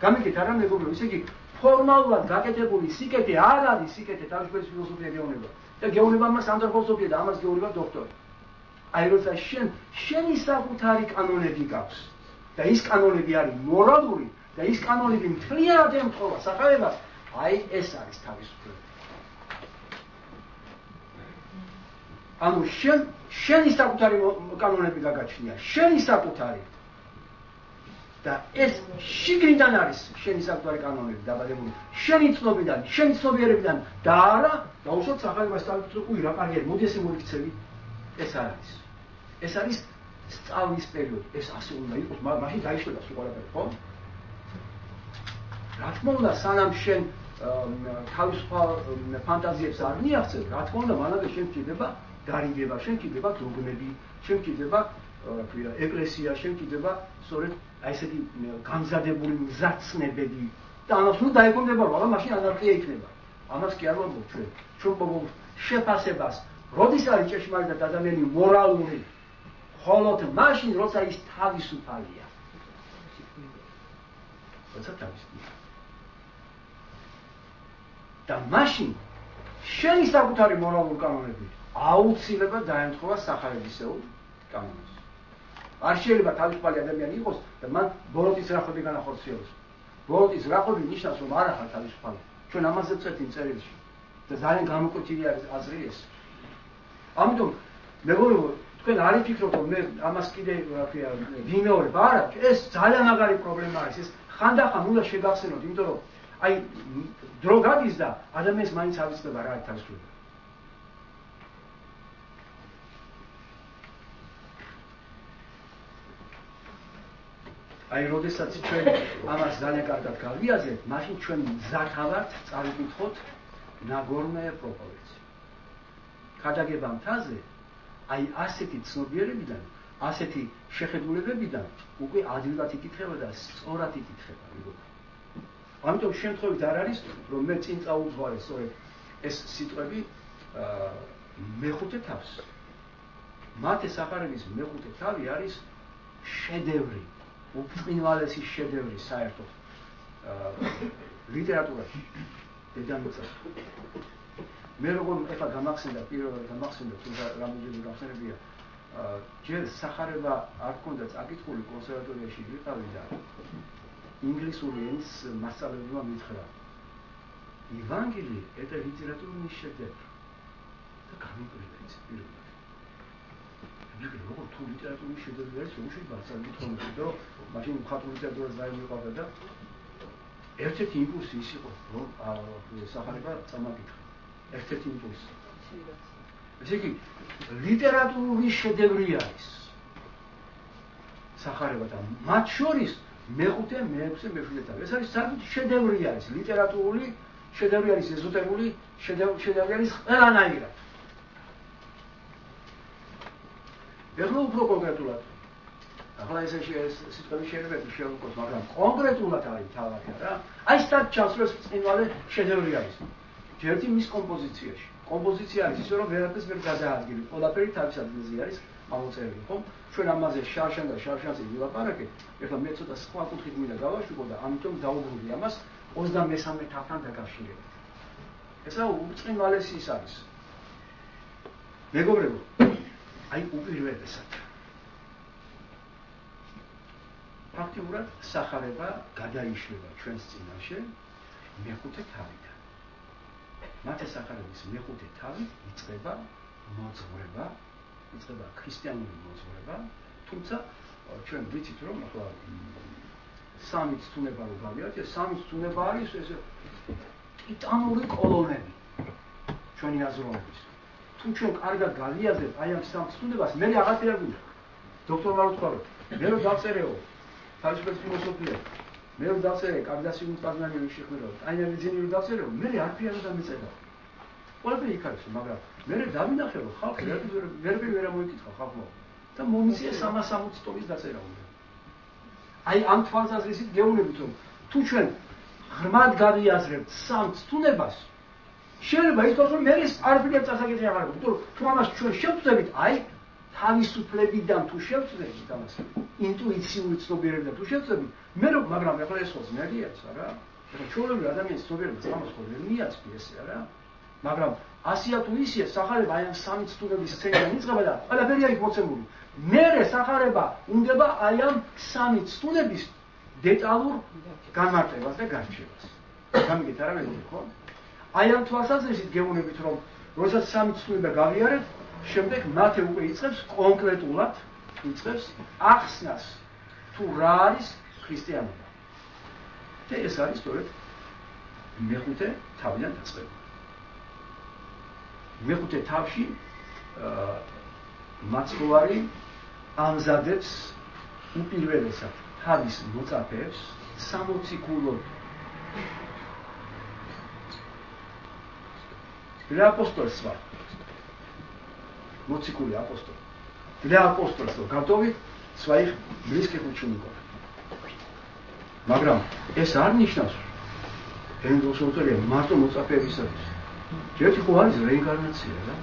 გამიგეთ არა მეგობრებო, ისე იგი ფორმალურად გაკეთებული სიკეთე არ არის სიკეთე თავისუფლების ფილოსოფია გეუბნება. და გეუბნება მას ანთროპოსოფია და ამას გეუბნება დოქტორი. აი როცა შენი საკუთარი კანონები გაქვს და ის კანონები არის მორალური და ის კანონები მთლიანად ემთხვევა სახალხებას, აი ეს არის თავისუფლება. ანუ შენი საკუთარი კანონები გაგაჩნია, შენი საკუთარი. და ეს შიგნიდან არის შენი საკუთარი კანონები დაბადებული. შენი ცნობიდან, შენი ცნობიერებიდან და არა, დაუშვათ სახალხებას თავისუფლება, უი რა კარგია, მოდი ესე მოვიქცევი. ეს არ არის. ეს არის სწავლის პერიოდი. ეს ასე უნდა იყოს, მაშინ დაიშვება სულ ყველაფერი, ხო? რა თქმა უნდა, სანამ შენ თავისუფალ ფანტაზიებს არ მიაღწევ, რა თქმა უნდა, მანამდე შენ გჭირდება გარიგება, შენ გჭირდება დოგმები, შენ გჭირდება ეკლესია, შენ გჭირდება სწორედ აი ესეთი გამზადებული მზაცნებები და ამას უნდა დაეკონდება, მაგრამ მაშინ ანარქია იქნება. ამას კი არ ვამბობ ჩვენ. ჩვენ ვამბობ შეფასებას, როდის არის ჭეშმარიტად ადამიანი მორალური, ხოლოდ მაშინ, როცა ის თავისუფალია. როცა თავისუფალია. და მაშინ შენი საკუთარი მორალური კანონები აუცილებლად დაემთხვევა სახალხისეულ კანონებს. არ შეიძლება თავისუფალი ადამიანი იყოს და მან ბოროტის რახვები განახორციელოს. ბოროტის რახვები ნიშნავს, რომ არ ახარ თავისუფალი. ჩვენ ამაზე ვწერთ იმ წერილში და ძალიან გამოკვეთილი არის აზრი ეს. ამიტომ მეგობრებო, თქვენ არ იფიქროთ, რომ მე ამას კიდე ვიმეორებ, არა, ეს ძალიან მაგარი პრობლემა არის. ეს ხანდახან უნდა შეგახსენოთ, იმიტომ რომ აი დრო გადის და ადამიანს მაინც არ იცნება რა არის თავისუფლება. აი როდესაც ჩვენ ამას ძალიან კარგად გავიაზრებთ, მაშინ ჩვენ მზართავართ წავიკითხოთ ნაგორნოე პროპორცია. ქადაგება მთაზე აი ასეთი ცნობიერებიდან, ასეთი შეხედულებებიდან უკვე ადვილად იკითხება და სწორად იკითხება, მეგობრებო. ამიტომ შემთხვევით არ არის, რომ მე წინ წაუძღვარე სწორედ ეს სიტყვები მეხუთე თავს. მათე სახარების მეხუთე თავი არის შედევრი, უბრალესი შედევრი საერთოდ ლიტერატურაში, დედამიწაზე. მე როგორ ეხლა გამახსენდა, პირველად გამახსენდა, თუმცა რამდენჯერ გამხსენებია, ჯერ სახარება არ ქონდა წაკითხული კონსერვატორიაში ვიყავი და ინგლისური ენის მასწავლებელმა მითხრა, ევანგელие – это литературный шедевр. და გამიკვირდა ის პირველად. ვიგე როგორ თუ ლიტერატურული შედევრი არის, რომ შეიძლება ასწავლოთ ხოლმე, რომ მაშინ მხატვრული ლიტერატურას დაიმოყავდა და ერთ-ერთი იმპულსი ის იყო, რომ სახარება წამაკითხა. ერთ-ერთი იმპულსი. ესე იგი, ლიტერატურული შედევრი არის. სახარება და მათ შორის მეხუთე, მეექვსე, მეშვიდე თავი. ეს არის საკუთარი შედევრი არის, ლიტერატურული შედევრი არის, ეზოტერული შედევრი არის ყველანაირად. ეხლა უფრო კონკრეტულად. ახლა ეს სიტყვები შეიძლება შევუკოს, მაგრამ კონკრეტულად არის თავი რა. აი სტარტ ჩანს რომ წინვალე შედევრი არის. ერთი მის კომპოზიციაში. კომპოზიცია არის ისე რომ ვერაფერს ვერ გადაადგილი. ყველაფერი თავის ადგილზე არის ამოწერილი, ხო? ჩვენ ამაზე შარშან და შარშანზე ვილაპარაკეთ. ეხლა მე ცოტა სხვა კუთხით მინდა გავაშვებო და ამიტომ დავუბრუნდი ამას 23 თაღთან დაკავშირებით. ესა უბრწყინვალესი ის არის. მეგობრებო, აი უპირველესად ფაქტიურად სახარება გადაიშლება ჩვენს წინაშე მეხუთე თავიდან. მათე სახარების მეხუთე თავი იწყება მოძღვრება, იწყება ქრისტიანული მოძღვრება, თუმცა ჩვენ ვიცით რომ ახლა სამი ცნუნება რო გავიარეთ, ეს სამი ცნუება არის ეს ტიტანური კოლონები ჩვენი აზროვნების. თუ ჩვენ კარგად გავიაზრებთ აი ამ სამ ცნუდებას, მე აღარ გვინდა. დოქტორმა რო თქვა, მე რო დავწერეო თავისუფლად ფილოსოფია, მე რო დავწერე კაგდასიუს პაზნალიოვის შეხვედრა, აინერიძენი რო დავწერეო, მე არაფერი არ დამეწევა. ყველაფერი იქ არის, მაგრამ მე დავინახე რომ ხალხი ვერ მოიკითხა ხალხმა და მომიწია 360 ტომის დაწერა უნდა. აი ამ თვალსაზრისით გეუბნებით რომ თუ ჩვენ ღრმად გავიაზრებთ სამ ცნებას, შეიძლება ითქვას რომ მე არაფერი წასაკითხი აღარ აქვს, იმიტომ რომ თუ ამას ჩვენ შევწდებით, აი თავისუფლებიდან თუ შევწდებით ამას, ინტუიციური ცნობიერებიდან თუ შევწდებით, მე რომ მაგრამ ახლა ეს ხო ძნელია რა. ეხლა ჩვეულებრივ ადამიანის ცნობიერებას ამას ხო ვერ მიაწვი ესე რა. მაგრამ ასია თუ ისია სახარება აი ამ სამი ცნების სცენიდან იწყება და ყველაფერი არის მოცემული. მერე სახარება უნდება აი ამ სამი ცნების დეტალურ განმარტებას და გარჩევას. გამიგეთ არა მეგობრებო, ხო? აი ამ თვალსაზრისით გეუბნებით რომ როდესაც სამი ცნება გავიარეთ, შემდეგ მათე უკვე იწყებს კონკრეტულად იწყებს ახსნას თუ რა არის ქრისტიანობა. და ეს არის სწორედ მეხუთე თავიდან დაწყება. მეხუთე თავში მაცხოვარი ამზადებს უპირველესად თავის მოწაფეებს სამოციქულოდ. Для апостольства. Моцикули апостол. Для апостольства готовы своих близких учеников. მაგრამ ეს არ ნიშნავს ენდოსოტერია მარტო მოწაფეებისათვის. ერთი ხო არის რეინკარნაცია რა.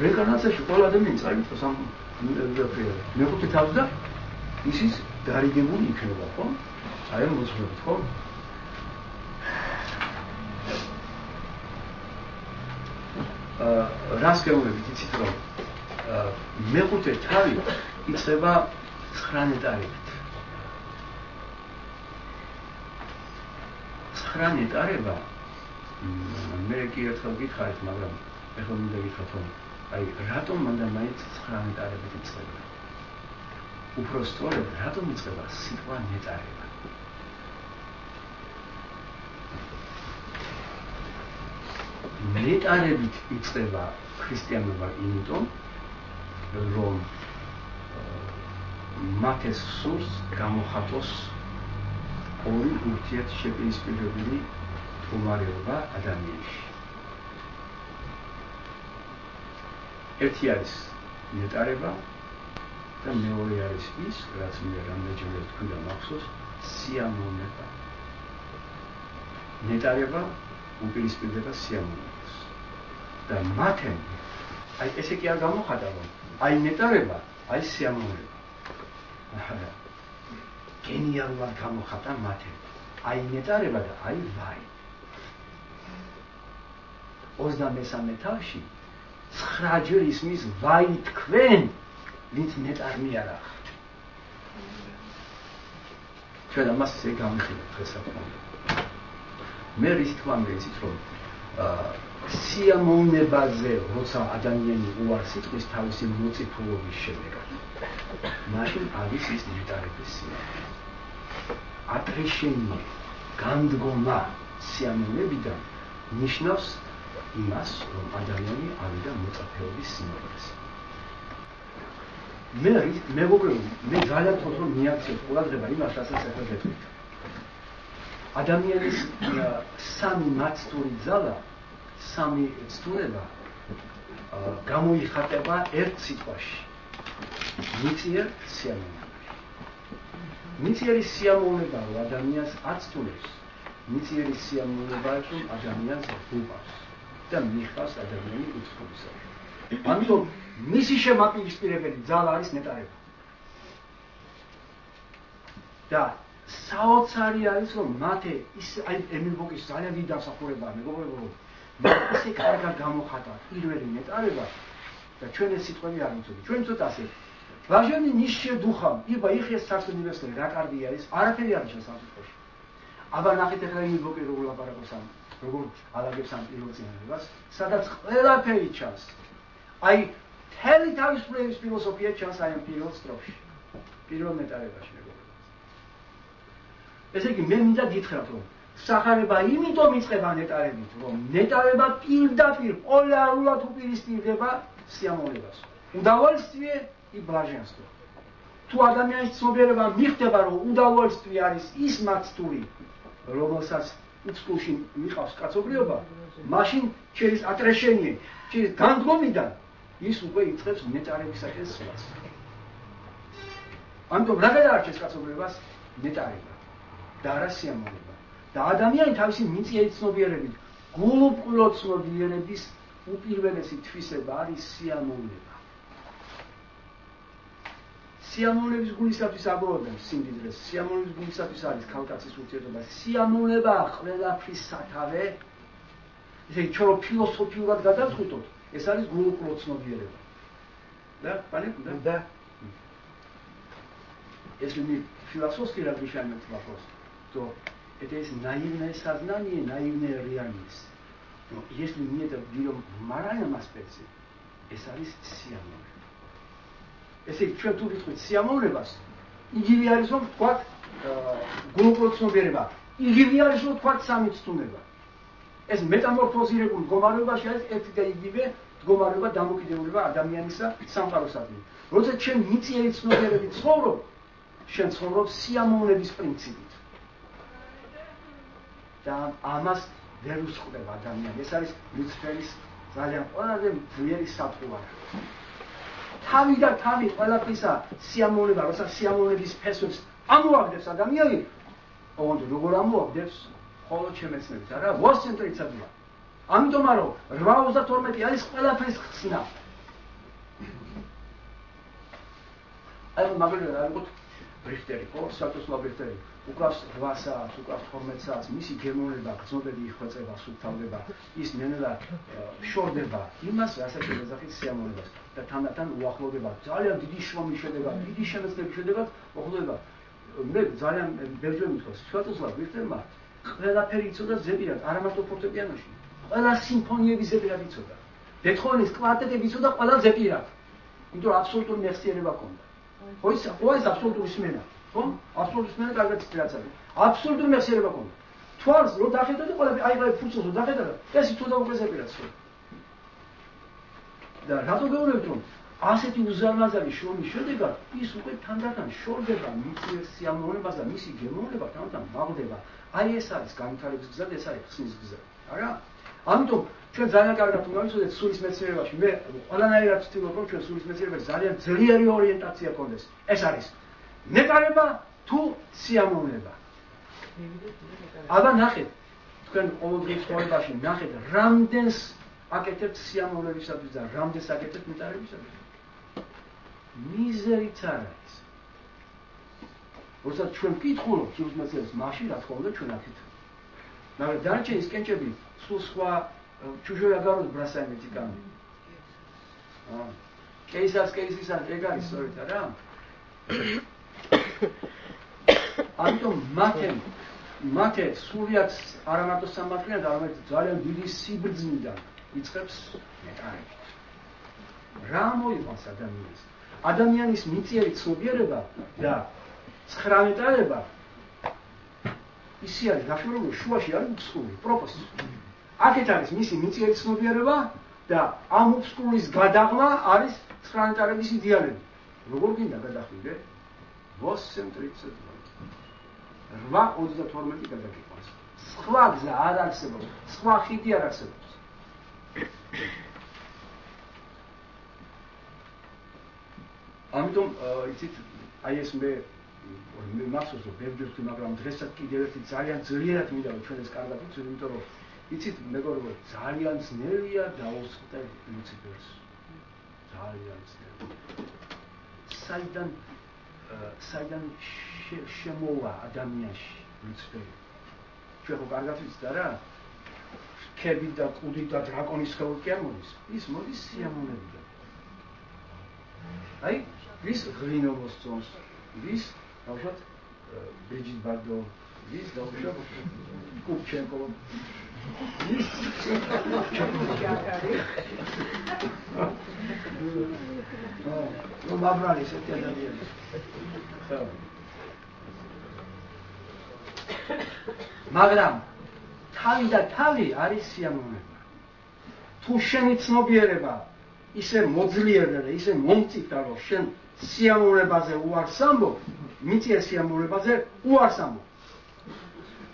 რეინკარნაციაში ყველა ადამიანი წაიწვა სამ მეხუთე თავს და ისიც გარიგებული იქნება, ხო? აი ამ მოძღვრებით, ხო? რას გეუბნებით იცით რომ მეხუთე თავი იწყება 9 ნეტარებით. 9 ნეტარება მე კი ერთხელ გითხარით, მაგრამ ეხლა მინდა გითხრათ რომ აი რატომ მანდა მაინც 9 ნეტარებით იწყება? უფრო სწორედ რატომ იწყება სიტყვა ნეტარება? ნეტარებით იწყება ქრისტიანობა იმიტომ რომ მათეს სურს გამოხატოს ორი ურთიერთშეპირისპირებული მდგომარეობა ადამიანში. ერთი არის ნეტარება და მეორე არის ის, რაც მე რამდენჯერმე თქვი და მახსოვს, სიამოვნება. ნეტარება უპირისპირდება სიამოვნებას. და მათემ აი ესე კი არ გამოხატა რომ აი ნეტარება, აი სიამოვნება. გენიალურად გამოხატა მათემ. აი ნეტარება და აი ვაი. 23 თავში 9 ჯერ ისმის ვაი თქვენ, ვინც ნეტარმი არ ახართ. ჩვენ ამას ესე გამიხილეთ დღესასწაულს. მე რის თქმა უნდა იცით რომ სიამოვნებაზე როცა ადამიანი უარს იტყვის თავისი მოწიფულობის შედეგად, მაშინ არის ის ნეტარების სიამოვნება. ატრის შენია განდგომა სიამოვნებიდან ნიშნავს იმას, რომ ადამიანი ავიდა მოწაფეობის სიმაღლეზე. მე ძალიან თქოს რომ მიაქცევთ ყურადღება იმას, რასაც ახლა გეტყვით. ადამიანის სამი მაცდური ძალა, სამი ცდურება გამოიხატება ერთ სიტყვაში. მიწიერ სიამოვნებაში. მიწიერი სიამოვნება რომ ადამიანს აცდურებს, მიწიერი სიამოვნება რომ ადამიანს უბავს და მიიღავს ადამიანი უცხოებისათვის. ამიტომ მისი შემაპირისპირებელი ძალა არის ნეტარება. და საოცარი არის რომ მათე ის ემილ ბოკის ძალიან დიდი დამსახურებაა მეგობრებო რომ ისე კარგად გამოხატა პირველი ნეტარება და ჩვენ ეს სიტყვები არ ვიცოდით. ჩვენ ცოტა ასე ვაჟანი ნიშე დუხამ იბა იხეს სარსო უნივერსიტეტი რა კარგი არის არაფერი არ ჩანს ამ სიტყვაში. აბა ნახეთ ახლა ემილ ბოკი როგორ ლაპარაკობს ამ როგორ ალაგებს ამ პირველ წინააღმდეგობას სადაც ყველაფერი ჩანს. აი მთელი თავისუფლების ფილოსოფია ჩანს აი ამ პირველ სტროფში. პირველ ნეტარებაში მეგობრებო. ესე იგი მე მინდა გითხრათ რომ სახარება იმიტომ იწყება ნეტარებით რომ ნეტარება პირდაპირ პოლარულად უპირისპირდება სიამოვნებას. Удовольствие и блаженство. თუ ადამიანის ცნობიერება მიხდება რომ удовольствие არის ის მაცდური რომელსაც უცხოში მიყავს კაცობრიობა, მაშინ через отрешение, через განდგომიდან ის უკვე იწყებს ნეტარებისაკენ სვლას. ამიტომ რა გადაარჩენს კაცობრიობას? ნეტარება და არა სიამოვნება. და ადამიანი თავისი მიწიერი ცნობიერებით, გულუბრყვილო ცნობიერების უპირველესი თვისება არის სიამოვნება. სიამოვნების გულისათვის აღვობენ სიმდიდრეს, სიამოვნების გულისათვის არის ქალკაცის ურთიერთობა. სიამოვნება ყველაფრის სათავე. ესე იგი ჩვენ ფილოსოფიურად გადავწყვიტოთ, ეს არის გულუბრყვილო ცნობიერება. Да, понятно, да? Если мы философски разрешаем этот вопрос, то это есть наивное сознание, наивная реальность. Но если мы это берем в моральном аспекте, это есть сиамოვნება. ესე იგი ჩვენ თუ ვიტყვით სიამოვნებას, იგივე არის რომ ვთქვათ გულუბრყვილო ცნობიერება, იგივე არის რომ ვთქვათ სამი ცნობა. ეს მეტამორფოზირებულ მდგომარეობაში არის ერთი და იგივე მდგომარეობა დამოკიდებულება ადამიანისა სამყაროსადმი. როცა ჩვენ მიწიერი ცნობიერებით ცხოვრობ, შენ ცხოვრობ სიამოვნების პრინციპით. და ამას ვერ უსწრებ ადამიანი. ეს არის მიწფერის ძალიან ყველაზე ძლიერი საფუარი. თავი და თავი ყველაფრისა სიამოვნება, როცა სიამოვნების ფესვებს ამოაგდებს ადამიანი, ოღონდ როგორ ამოაგდებს? მხოლოდ შემეცნებით, არა? ვოსცენტრიცადია. ამიტომ რომ 8-32 არის ყველაფრის ხსნა. აი მაგალითად არ ვიყოთ ბრიხტერი, ხო, სატოსლავ ბრიხტერი. უკრავს 8 საათს, უკრავს 12 საათს, მისი გემოვნება, გრძნობები იხვეწება, სულთავდება, ის ნელა შორდება იმას, რასაც ეძახის სიამოვნებას და თანდათან უახლოვდება ძალიან დიდი შრომის შედეგად, დიდი შემეცნების შედეგად მოხდება. მე ძალიან ბევრჯერ მithქვას, სატოსლავ ბრიხტერმა ყველაფერი იცოდა ზეპირად, არა მარტო ფორტეპიანოში. ყველა სიმფონიების ზეპირად იცოდა. ბეთჰოვენის კვარტეტები იცოდა ყველა ზეპირად. იმიტომ რომ აბსოლუტური მეხსიერება ჰქონდა. ხო ის აბსოლუტური სმენა. ხო? აბსოლუტური სმენა კარგად იცოდა. აბსოლუტური მეხსიერება ჰქონდა. თვალს რო დახედა და ყველაფერი აი ფურცელს რო დახედა და ეს იცოდა უკვე ზეპირად. და რატო გეუბნებით რომ ასეთი უზარმაზარი შრომის შედეგად ის უკვე თანდათან შორდება მიწიერ სიამოვნებას და მისი გემოვნება თანდათან მაღლდება. აი ეს არის განვითარების გზა და ეს არის ხსნის გზა. არა? ამიტომ ჩვენ ძალიან კარგად უნდა ვიცოდეთ სულის მეცნიერებაში. მე ყველანაირად ვცდილობ რომ ჩვენ სულის მეცნიერებაში ძალიან ძლიერი ორიენტაცია გქონდეს. ეს არის ნეტარება თუ სიამოვნება. აბა ნახეთ, თქვენ ყოველდღიურ ცხოვრებაში ნახეთ, რამდენს აკეთებთ სიამოვნებისათვის და რამდენს აკეთებთ ნეტარებისათვის. მიზერიც არ არის. როცა ჩვენ ვკითხულობთ სულის მეცნიერებს, მაშინ რა თქმა უნდა ჩვენ აკეთებთ. მაგრამ დარჩენის კენჭები სულ სხვა чужой огород бросаем эти камни. Кейсის ეგ არის სწორედ არა? ამიტომ მათე სულიად არა მარტო სამართლიანად, არამედ ძალიან დიდი სიბრძნიდან იწყებს ნეტარებით. რა მოიყვანს ადამიანს? ადამიანის მიწიერი ცნობიერება და 9 ნეტარება ისი არის გაშორებული შუაში არის უბსკური პროპოსი. აქეთ არის მისი მიწიერი ცნობიერება და ამ უბსკურის გადაღმა არის ცხრანეტარების იდეალები. როგორ გინდა გადახვიდე? ვოსცენტრიცად 8:32 გადაგიყვანს. სხვა გზა არ არსებობს, სხვა ხიდი არ არსებობს. ამიტომ იცით, აი ეს მე მახსოვს რომ ბევრჯერ მაგრამ დღესაც კიდევ ერთი ძალიან ძლიერად მინდა რომ ჩვენ ეს კარგად ვიცოდეთ, იმიტომ რომ იცით მეგობრებო, ძალიან ძნელია დაუსხდე ლუციფერს. ძალიან ძნელია. საიდან შემოვა ადამიანში ლუციფერი. ჩვენ ხო კარგად ვიცით რა? ქებით და კუდით და დრაკონის ხეობით კი არ მოდის. ის მოდის სიამოვნებიდან. აი, ვის ღრინობას წონს, ვის დავუშვათ ბრიჯიტ ბარდო, ვის დავუშვათ კუპჩენკო, ვის ნუ მაბრალი ესეთი ადამიანი. მაგრამ თავი და თავი არის სიამოვნება. თუ შენი ცნობიერება ისე მოძლიერდა და ისე მომწიფდა, რომ შენ სიამოვნებაზე უარს ამბობ, მიწიერ სიამოვნებაზე უარს ამბობ.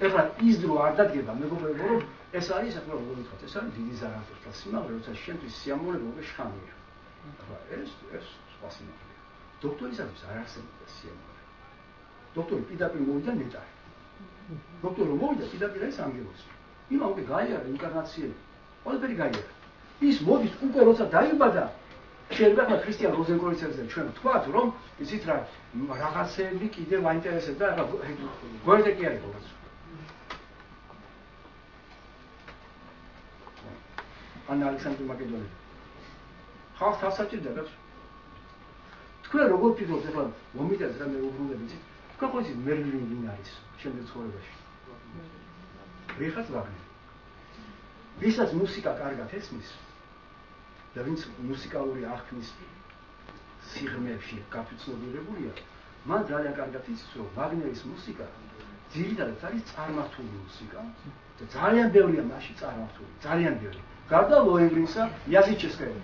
ეხლა ის დრო არ დადგება, მეგობრებო, რომ ეს არის, ახლა როგორ ვთქვათ, ეს არის დიდი ზარაფხანა სიმაღლე, როცა შენთვის სიამოვნება უკვე შხამია. ახლა ეს სხვა სიმაღლეა. დოქტორისათვის არ არსებობდა სიამოვნება. დოქტორი პირდაპირ მოვიდა ნეტარი. დოქტორი მოვიდა პირდაპირ ეს ამბობს. იმა უკვე გაიარა ინკარნაციელი. ყველაფერი გაიარა. ის მოდის უკვე როცა დაიბადა, შეიძლება ქრისტიან როზენკროიცერზე ჩვენ ვთქვათ, რომ იცით რა, რაღაცები კიდევ აინტერესებდა, ახლა გვერდე კი არის როგორც. ანა ალექსანდრე მაკედონელი. ხალხს თავსაჭირდა რა. თქვენ როგორ ფიქრობთ, ახლა მომიტანს რა მე უბრუნდები, იცით? თქვენ ხო იცით მერლინი ვინ არის შემდეგ ცხოვრებაში? რიხარდ ვაგნერი. ვისაც მუსიკა კარგად ესმის და ვინც მუსიკალური აღქმის სიღრმეებში გაფიცნობიერებულია, მან ძალიან კარგად იცის, რომ ვაგნერის მუსიკა ძირითადად არის წარმართული მუსიკა და ძალიან ბევრია მასში წარმართული, ძალიან ბევრი. გარდა ლოენგრინსა, იაზიჩესკაია.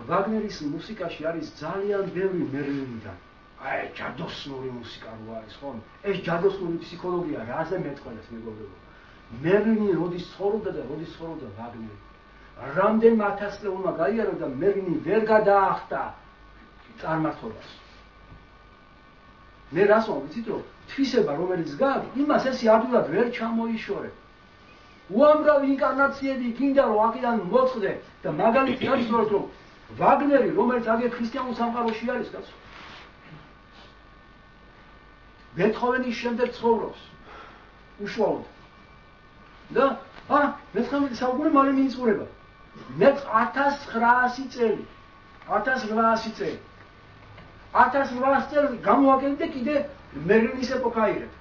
ვაგნერის მუსიკაში არის ძალიან ბევრი მერლინიდან. აი, ჯადოსნური მუსიკა რო არის, ხო? ეს ჯადოსნური ფსიქოლოგია რაზე მეტყველებს მეგობრებო? მერლინი როდის ცხოვრობდა და როდის ცხოვრობდა ვაგნერი? რამდენმა ათასწლეულმა გაიარა და მერლინი ვერ გადაახტა წარმართობას. მე რას ვამბობ, რომ თვისება რომელიც გააქვს, იმას ესე ადვილად ვერ ჩამოიშორე. უამრავი ინკარნაციები გინდა რომ აქედან მოწყდე და მაგალითი არის რომ ვაგნერი, რომელიც აგერ ქრისტიანულ სამყაროში არის, კაცო. ბეთჰოვენის შემდეგ ცხოვრობს. უშუალოდ. და მე-19 საუკუნე მალე მიიწურება. მე 1900 წელი. 1800 წელი. 1800 წელი გამოაკეთე კიდე მერლინის ეპოქაირებ.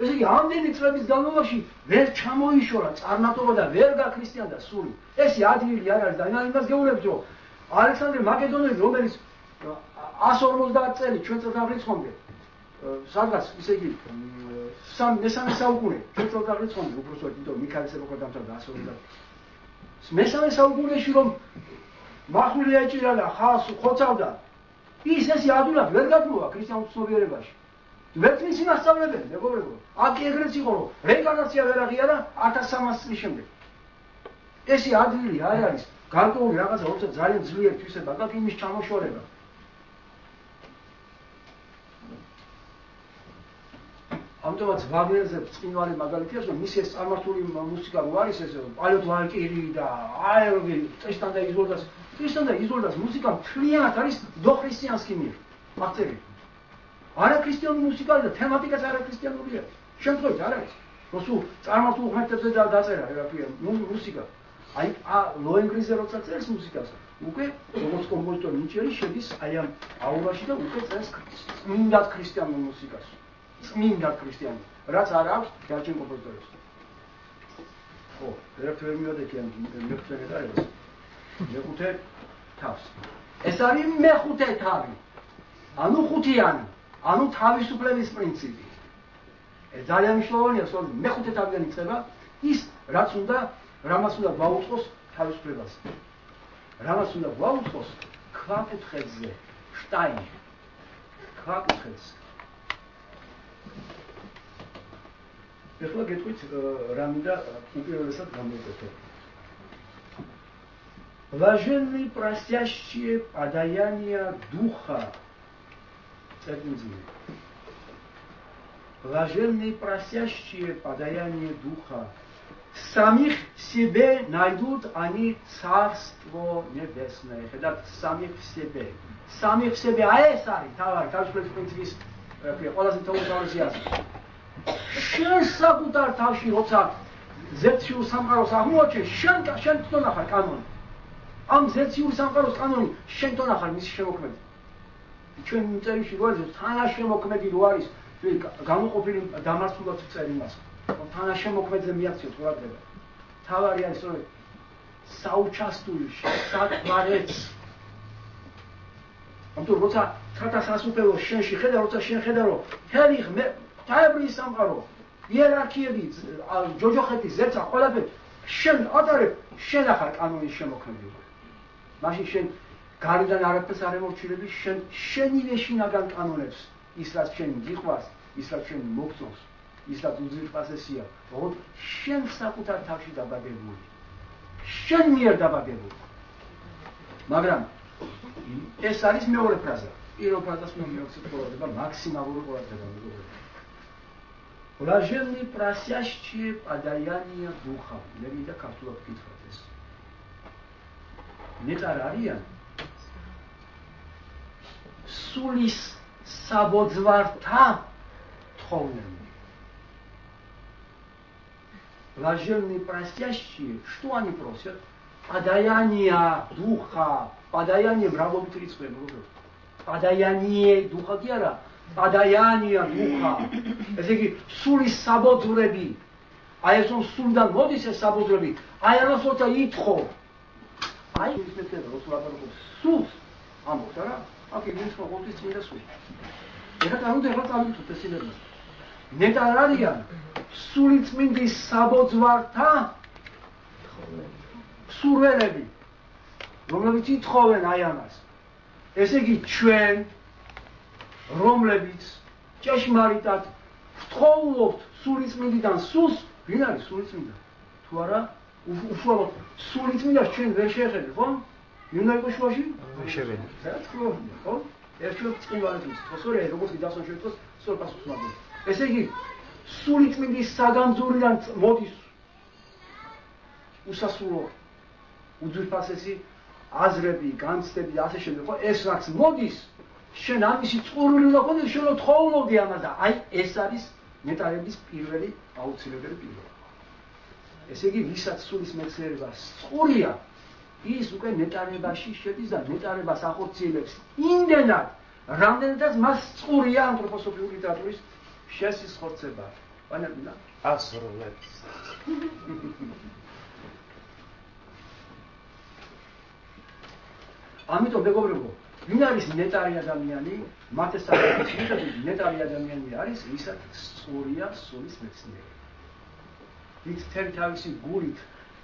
ესე იგი, ამდენი წლების განმავლობაში ვერ ჩამოიშორა წარმართობა და ვერ გაქრისტიანდა სული. ეს ადვილი არ არის და იმას გეუბნებით, რომ ალექსანდრე მაკედონელი, რომელიც 150 წელი ჩვენ წელთაღრიცხვამდე სადღაც ისე იგი მესამე საუკუნე ჩვენ წელთაღრიცხვამდე უბრალოდ იმიტომ მიქაელის ეპოქა დამთავრდა 150. მესამე საუკუნეში რომ მახვილი ეჭირა და ხალხს ხოცავდა, ის ესე ადვილად ვერ გაგმოვა ქრისტიანულ ცნობიერებაში. ვერც იმასწავლებელი, მეგობრებო. აქ ეგრეც იყო, რომ რეინკარნაცია ვერ აღიარა 1300 წლის შემდეგ. ესე ადვილი არ არის, გარკვეული რაღაცა, როცა ძალიან ძლიერ თვისება გაქვს იმის ჩამოშორება. ამიტომაც ვაგნერზე ბრწყინვალე მაგალითია, რომ მისი ეს წარმართული მუსიკა რო არის ეს პალეტ ვალკირი და აეროგი ტრისტან და იზოლდას მუსიკა მთლიანად არის დოქრისტიანსკი მიერ. აღწერილი. არაქრისტიანული მუსიკა და თემატიკაც არაქრისტიანულია. შემთხვევით არ არის. რომ სულ წარმართულ ღმერთებზე დაწერა რა მუსიკა. აი ლოენგრინზე როცა წერს მუსიკას, უკვე როგორც კომპოზიტორი ნიჩელი შედის აი ამ აურაში და უკვე წერს წმინდად ქრისტიანულ მუსიკას. წმინდად ქრისტიანი, რაც არ აქვს დარჩენ კომპოზიტორებს. ხო, ერთ ვერ მივადექი ამ მეხუთე ნეტარებას. მეხუთე თავს. ეს არის მეხუთე თავი. ანუ ხუთიანი. ანუ თავისუფლების პრინციპი. ძალიან მნიშვნელოვანია, რომ მეხუთე თავიდან იწყება ის, რამაც უნდა გვაუწყოს თავისუფლებას. რამაც უნდა გვაუწყოს ქვაკუთხედზე, შტაინი. ქვაკუთხედზე. ეხლა გეტყვით რა მინდა უპირველესად გამოვიკვეთო. Блаженные просящие подаяния духа. Блаженные просящие подаяния духа. Самих себе найдут они царство небесное. Это самих в себе. Самих в себе. А это сами. Товар. Каждый принципе. Олазин того товарища. შენ საკუთარ თავში როცა ზეციურ სამყაროს აღმოაჩენ, შენ თვითონ ახარ კანონი. ამ ზეციურ სამყაროს კანონი შენ თვითონ ახარ მისი შემოქმედი. ჩვენ წერილში რო არის თანაშემოქმედი რო არის, გამოყოფილი დამარცხულად წერ იმას. თანაშემოქმედზე მიაქციოთ ყურადღება. თავარი არის რომ საუჩასტური საკმარეთ. ამიტომ როცა ცოტა სასუფეველო შენში ხედა, როცა შენ ხედა რომ თელი თავი სამყარო, იერარქიები, ჯოჯოხეთი, ზეცა, ყველაფერი შენ ატარებ, შენ ახარ კანონის შემოქმედი. მაშინ შენ გარედან არაფერს არ ემორჩილები, შენივე შინაგან კანონებს, ის რაც შენ გიყვარს, ის რაც შენ მოგწონს, ის რაც უძვირფასესია, ოღონდ შენ საკუთარ თავში დაბადებული. შენ მიერ დაბადებული. მაგრამ ეს არის მეორე ფრაზა. პირველ ფრაზას მიაქცევთ ყურადღება, მაქსიმალური ყურადღება მოგებთ. Блаженные просящие подаяния духа. მე მინდა ქართულად ვკითხოთ ეს. ნეტარ არიან სულის საბოძვართა თხოვნები. Блаженные просящие, что они просят? Подаяния духа. Подаяние мравловит рицкое. Подаяние духа კი არა. Подаяние духа. ესე იგი სულის საბოძვრები. აი ეს რომ სულიდან მოდის ეს საბოძვრები, აი ამას როცა ითხოვ. აი ის მეტყვი როცა ლაპარაკობს სულს ამბობს არა? აქ ის ხო ყოველთვის წმინდა სული. ეხლა წავიდეთ ეს ინერგია. ნეტარ არიან სული წმინდის საბოძვართა სურველები, რომლებიც ითხოვენ აი ამას. ესე იგი ჩვენ რომლებიც ჭეშმარიტად ვთხოვობთ სულიწმინდიდან სულს, ვინ არის სულიწმინდა? თუ არა, უშუალოდ სულიწმინდას ჩვენ ვერ შეხედავთ, ხო? ვინ უნდა იყოს შუაში? ვერ შეხედავთ. რა თქმა უნდა, ხო? ერთშობ წინვალებს, ხო, სწორია, როგორც გიდასვან შეიტყოს, სწორ პასუხს მაგდენ. ესე იგი, სულიწმინდის საგანძურიდან მოდის უსასრულო უძვირფასესი აზრები, განცდები და ასე შემდეგ, ხო? ეს რაც მოდის შენ ამისი წყურვილი უნდა გქონდეს, შენ თხოვნობდი ამას და აი ეს არის ნეტარების პირველი აუცილებელი პირობა. ესე იგი, ვისაც სულის მეცნიერება სწურია, ის უკვე ნეტარებაში შედის და ნეტარებას ახორციელებს იმდენად, რამდენადაც მას წყურია ანთროპოსოფიური ლიტერატურის შესიზღვრება. პანებინა? ასროლებს. ამიტომ მეგობრებო, ვინ არის ნეტარი ადამიანი? მათეს საკითხის მიხედვით ნეტარი ადამიანი არის, ვისაც სწურია სულის მეცნიერება. ვინც თელი თავისი გულით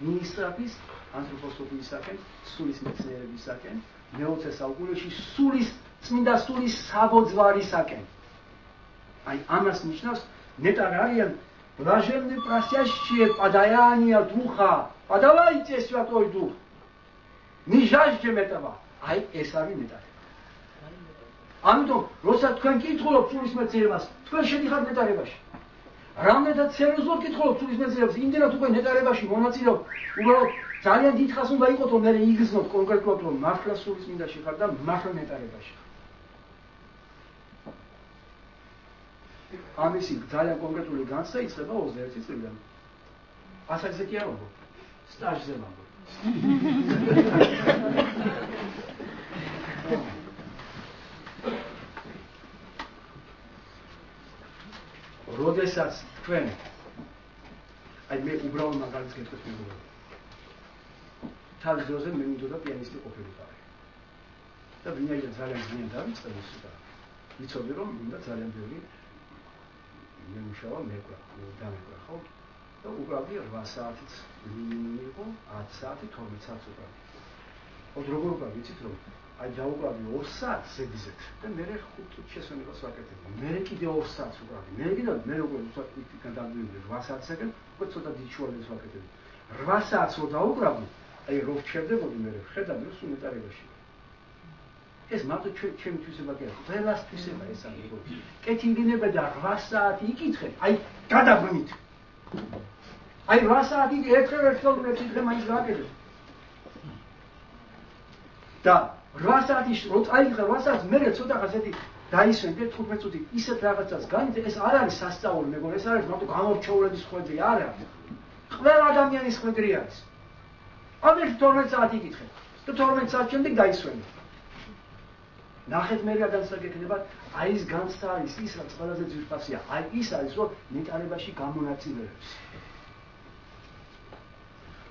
მიისწრაფის ანთროპოსოფიისაკენ, სულის მეცნიერებისაკენ, მე-20 საუკუნეში წმინდა სულის საბოძვარისაკენ. აი ამას ნიშნავს ნეტარი არიან блаженные просящие подаяния духа. Подавайте святой дух. Не жаждем этого. აი ეს არის ნეტარი. ამიტომ როცა თქვენ კითხულობთ სულის მეცნიერებას, თქვენ შედიხართ ნეტარებაში. რამდენად სერიოზულად კითხულობთ სულის მეცნიერებას, იმდენად უკვე ნეტარებაში მონაწილეობთ, უბრალოდ ძალიან დიდ ხანს უნდა იყოთ, რომ მე იგრძნოთ კონკრეტულად, რომ მართლა სულის მინდაში ხარ და მართლა ნეტარებაში. ამისი ძალიან კონკრეტული განცდა იწყება 21 წლიდან. ასაკზე კი არ ვამბობ, სტაჟზე ვამბობ. როდესაც თქვენ აი მე უბრალოდ მაგალითს გეტყვით მეგობრებო. თავის დროზე მე მინდოდა პიანისტი ყოფილიყავი. და ვინაიდან ძალიან ძალიან დავიწყე მუსიკა. ვიცოდი რომ უნდა ძალიან ბევრი მემუშავა მეკვა დამეკვა ხო და უკრავდი 8 საათიც მინიმუმი იყო 10 საათი 12 საათს უკრავდი ხო როგორ უკრავდი იცით რომ აი დაუკრავდი 2 საათს ზედიზეთ და მე 5 წუთში შესვენებას ვაკეთებდი მე კიდე 2 საათს უკრავდი მე კიდე მე უკვე იქიდან დავდივდი 8 საათსაკენ უკვე ცოტა დიჩუალებს ვაკეთებდი 8 საათს რო დაუკრავდი აი რო ვჩერდებოდი მე ხედავდი რომ სულ ნეტარებაში ეს მარტო ჩემი თვისება კი არა ყველას თვისება ეს არის კეთილდინება და 8 საათი იკითხე აი გადაბრუნით აი 8 საათი ერთხელ მეკითხე მაინც გააკეთე და 8 საათი რო წაიღე 8 საათს მე ცოტა ხაზეთი დაისვენდე 15 წუთი ისეთ რაღაცას განიცე ეს არ არის სასწაული მეგონა ეს არის მარტო გამორჩეულების ხვედრი არა ყველა ადამიანის ხვედრი არის ამერ 12 საათი იკითხე და 12 საათის შემდეგ დაისვენდე ნახეთ მე გადასაგეკნებათ აი ეს განცდა არის ის რაც ყველაზე ძვირფასია აი ის არის რომ ნეტარებაში გამონაწილეებს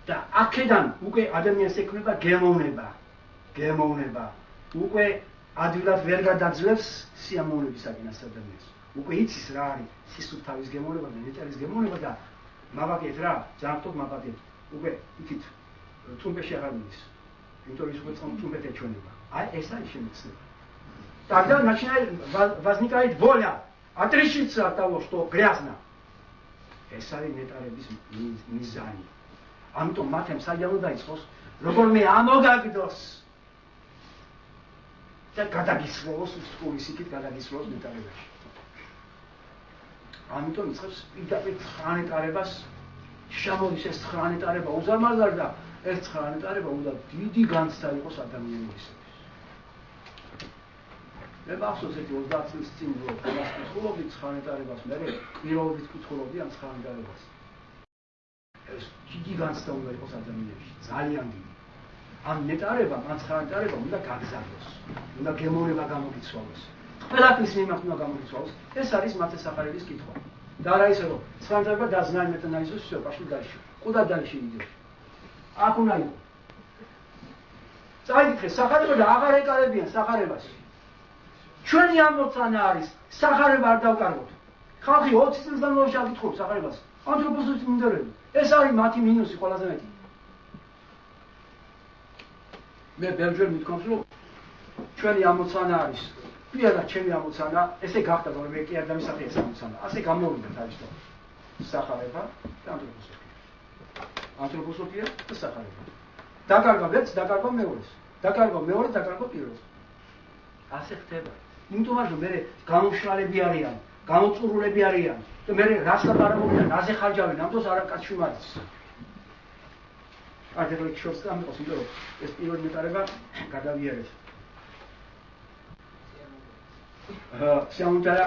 და აქედან უკვე ადამიანს ექმნება გემოვნება უკვე ადვილად ვერ გადაძლევს სიამოვნებისაკენ ეს ადამიანს უკვე იცის რა არის სისუფთავის გემოვნება და ნეტარის გემოვნება და მოვაკეთ რა ძართოდ მოვაკეთ უკვე იქით წუმპეში აღარ მიდის იმიტომ ის უკვე წუმპეთ ეჩვენება აი ეს არის შემეცნება Тогда возникает воля отрешиться от того, что грязно. ეს არის ნეტარების მიზანი. ამიტომ მათემ საჯარო დაიწყოს, როგორმე ამოგაგდოს და გადაგისროლოს უსტყურის იქით გადაგისროლოს ნეტარებაში. ამიტომ იწყებს პირდაპირ 9 ნეტარებას შემოდის ეს 9 ნეტარება უზარმაზარ და ეს 9 ნეტარება უნდა დიდი განცდა იყოს ადამიანებისთვის. მე მახსოვს ერთი 30 წლის წინ რო ვკითხულობდი 9 ნეტარებას, მე პიროვნებით ვკითხულობდი ამ 9 ნეტარებას. ეს დიდი განცდა უნდა იყოს ადამიანებში, ძალიან დიდი. ამ ნეტარებამ, ამ 9 ნეტარებამ უნდა გაგზავნოს, უნდა გემოვნება გამოგიცვალოს. ყველაფრის მიმართ უნდა გამოგიცვალოს. ეს არის მათე სახარების კითხვა. და არა ისე რომ 9 ნეტარება დაзнаем это наизусть всё, пошли дальше. Куда дальше идёшь? აქ უნდა იყო. წაიკითხე სახარება და აღარ ეკარებიან სახარებას. ჩვენი ამოცანა არის სახარება არ დავკარგოთ. ხალხი 20 წელს განმავლობაში აკითხავს სახარებას. ანთროპოსოფიის მიმდევრები. ეს არის მათი მინუსი ყველაზე მეტი. მე ბევრჯერ მithქვამს რომ ჩვენი ამოცანა არის. პირადად ჩემი ამოცანა, ესე გახდა რომ მე კი არ დამისახე ეს ამოცანა. ასე გამოვიდა თავისთავად. სახარება და ანთროპოსოფია. ანთროპოსოფია და სახარება. დაკარგვა ერთს, დაკარგვა მეორეს. დაკარგვა მეორეს, დაკარგვა პირველს. ასე ხდება. იმიტომ რომ მე გამომშრალები არიან, გამოწურულები არიან და მე რას ლაპარაკობენ, რაზე ხარჯავენ, ამიტომ არაკაცში მარიც. არქეტიპი შორს ამიყოს, იმიტომ რომ ეს პირველი ნეტარება გადავიარეთ. Сяунтара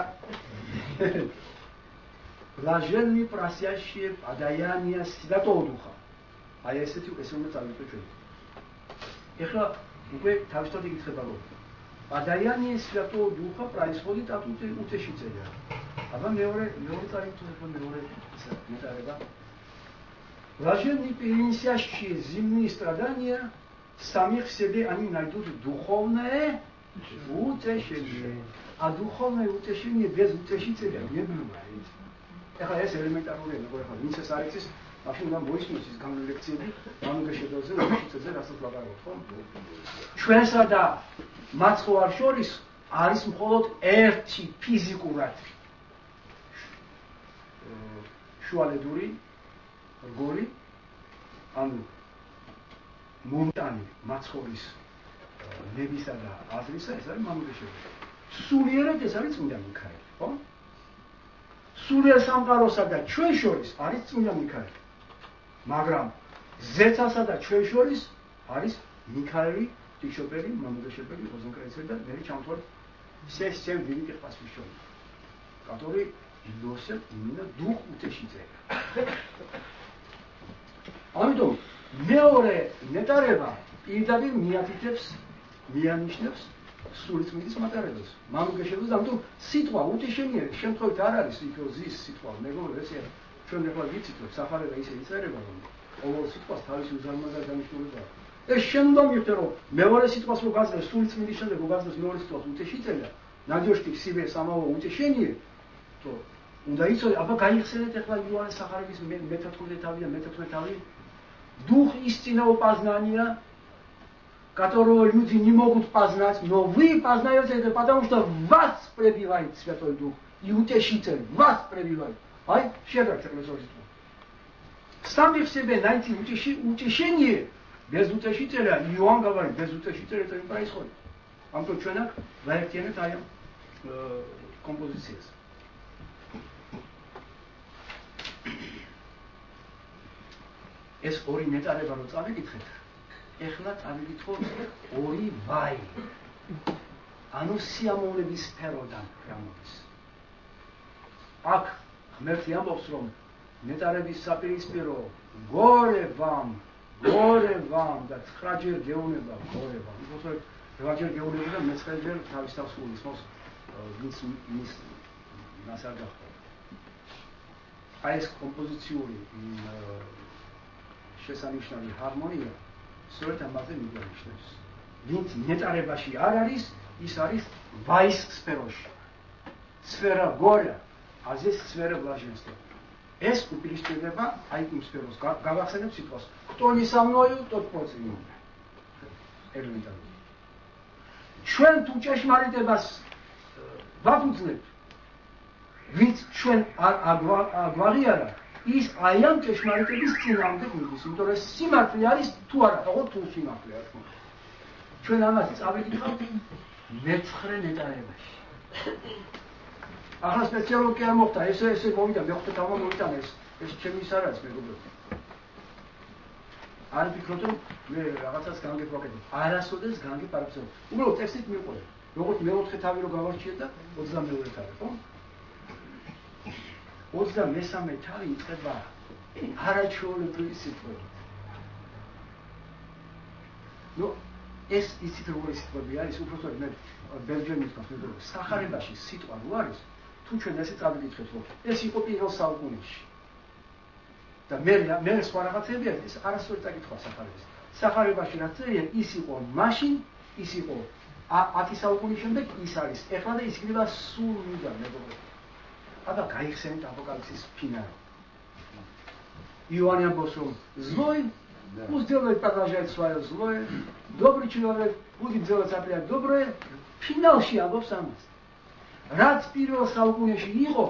Блаженные просящие подаяния Святого Духа. აი ესეთი ესე უნდა წავიდეთ ჩვენ. ეხლა უკვე თავისთავად იკითხება რომ Подаяние Святого Духа происходит от утешителя. Აბა მეორე წარიწოდება მეორე ნეტარება. Блаженные перенесящие земные страдания самих в себе они найдут духовное утешение. А духовное утешение без утешителя не бывает. ეხლა ეს ელემენტარულია, როგორ ახლა ვინც ეს არ იცის, მაშინ უნდა მოისმინოს ის გამოლექციები, გამოგეშედოზე, რომელშიც რასაც ლაპარაკობთ, ხო? ჩვენსა და მათ ხوار შორის არის მხოლოდ ერთი ფიზიკურად შუალედური რგოლი, ანუ მომტანი მაცხოვრის ნებისა და აზრისა, ეს არის მამულეშები. სულიერად ეს არის წმინდა მიქაელი, ხო? სულიერ სამყაროსა და ჩვენ შორის არის წმინდა მიქაელი. მაგრამ ზეცასა და ჩვენ შორის არის მიქაელი, ტიშოპერი, მამულეშებელი, ოზენკრაიცელი და მე ჩამთვალ всем великих посвященных, которые носят именно дух утешителя. ამიტომ მეორე ნეტარება პირდაპირ მიათითებს, მიანიშნებს სულიწმიდის მატარებელს. მამულეშებელს, ამიტომ სიტყვა უტეშენიერი შემთხვევით არ არის იქო ზის სიტყვა, მეგობრებო, ესე ჩვენ ახლა ვიცით რომ სახარება ისე იწერება რომ ყოველ სიტყვას თავისი უზარმაზარი დანიშნულება აქვს. ეს შენ უნდა მივხვდე რომ მეორე სიტყვას რო გაძლევს სულიწმიდის შემდეგ რო გაძლევს მეორე სიტყვას უტეშიტელია, ნადიოშტი სიბე სამაო უჭეშენიე то უნდა იცოდე აბა გაიხსენეთ ახლა იოანეს სახარების მე-14 თავი და მე-16 თავი дух истинного познания которого люди не могут познать но вы познаете это потому что в вас пребывает Святой Дух и утешитель в вас пребывает ай щедро чеклесовит сами в себе найти утешение без утешителя Иоанн говорит без утешителя это не происходит ამიტომ ჩვენ აქ ვაერთიანებთ აი ამ კომპოზიციას. ეს ორი ნეტარება რო წავიკითხეთ, ეხლა წავიკითხოთ ორი ვაი. ანუ სიამოვნების სფეროდან გამოდის. აქ ღმერთი ამბობს რომ ნეტარების საპირისპირო გორე вам და 9-ჯერ გეუნება გორე вам. უბრალოდ 8-ჯერ გეუნება და მე-9-ჯერ თავის თავს გულისხმობს ვინც მის მას არ გახდა. აი ეს კომპოზიციური შესანიშნავი ჰარმონია სწორედ ამაზე მიგვანიშნებს. ვინც ნეტარებაში არ არის, ის არის ვაის სფეროში. სფერა გორა, а здесь сфера блаженства. ეს უპირისპირდება აი იმ სფეროს. გავახსენებ სიტყვას. Кто не со мною, тот против меня. ელემენტარული. ჩვენ თუ ჭეშმარიტებას ვაფუძნებთ, ვინც ჩვენ არ აგვაღიარა, ის აი ამ ჭეშმარიტების წინააღმდეგ მიდის, იმიტომ რომ სიმართლე არის თუ არა, ოღონდ თუ სიმართლე არის. ჩვენ ამას წავიკითხავთ მე-9 ნეტარებაში. ახლა სპეციალურად კი არ მოხდა, ესე მოვიდა, მე-5 თავმა მოვიტანა ეს ჩემი ის არ არის მეგობრებო. არ ვფიქრობ რომ მე რაღაცას განგეპროკეთებ. არასოდეს განგეპარებსო. უბრალოდ ტექსტით მიყვე. როგორც მე-4 თავი რო გავარჩიეთ და 22 თავი, ხო? 23 თავი იწყება არაჩვეულებრივი სიტყვებით. ნუ ეს იცით როგორი სიტყვები არის, უბრალოდ მე ბელჯემის კონსტიტუციაში სახარებაში სიტყვა რო არის, თუ ჩვენ ესე წავიკითხეთ, რომ ეს იყო პირველ საუკუნეში. და მე სხვა რაღაცები არის, ეს არასოდეს წაკითხვა სახარებას. სახარებაში რაც წერია, ის იყო მაშინ, ის იყო 10 საუკუნის შემდეგ, ის არის ეხლა და ის იქნება სულ მუდამ მეგობრებო. აბა გაიხსენეთ აპოკალიფსის ფინალი. Иоанн ამბობს რომ злой пусть делает продолжает свое злое, добрый человек будет делать опять доброе. ფინალში ამბობს ამას. რაც პირველ საუკუნეში იყო,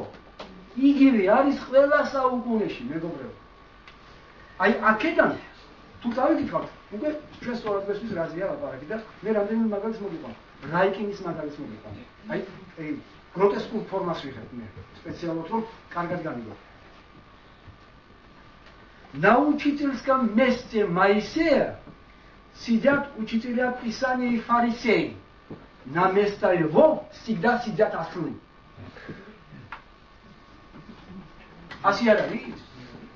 იგივე არის ყველა საუკუნეში მეგობრებო. აი აქედან თუ დავიკითხავთ, უკვე ჩვენ სწორად გესმის რაზეა ლაპარაკი და მე რამდენიმე მაგალითს მოგიყვანე. რაიკინის მაგალითს მოგიყვანე. აი гротескულ ფორმას ვიღებ მე, специалურად რომ კარგად გამიგო. На учительском месте Моисея сидят учителя Писания и фарисеи. На место львов всегда сидят ослы. ასე არ არის?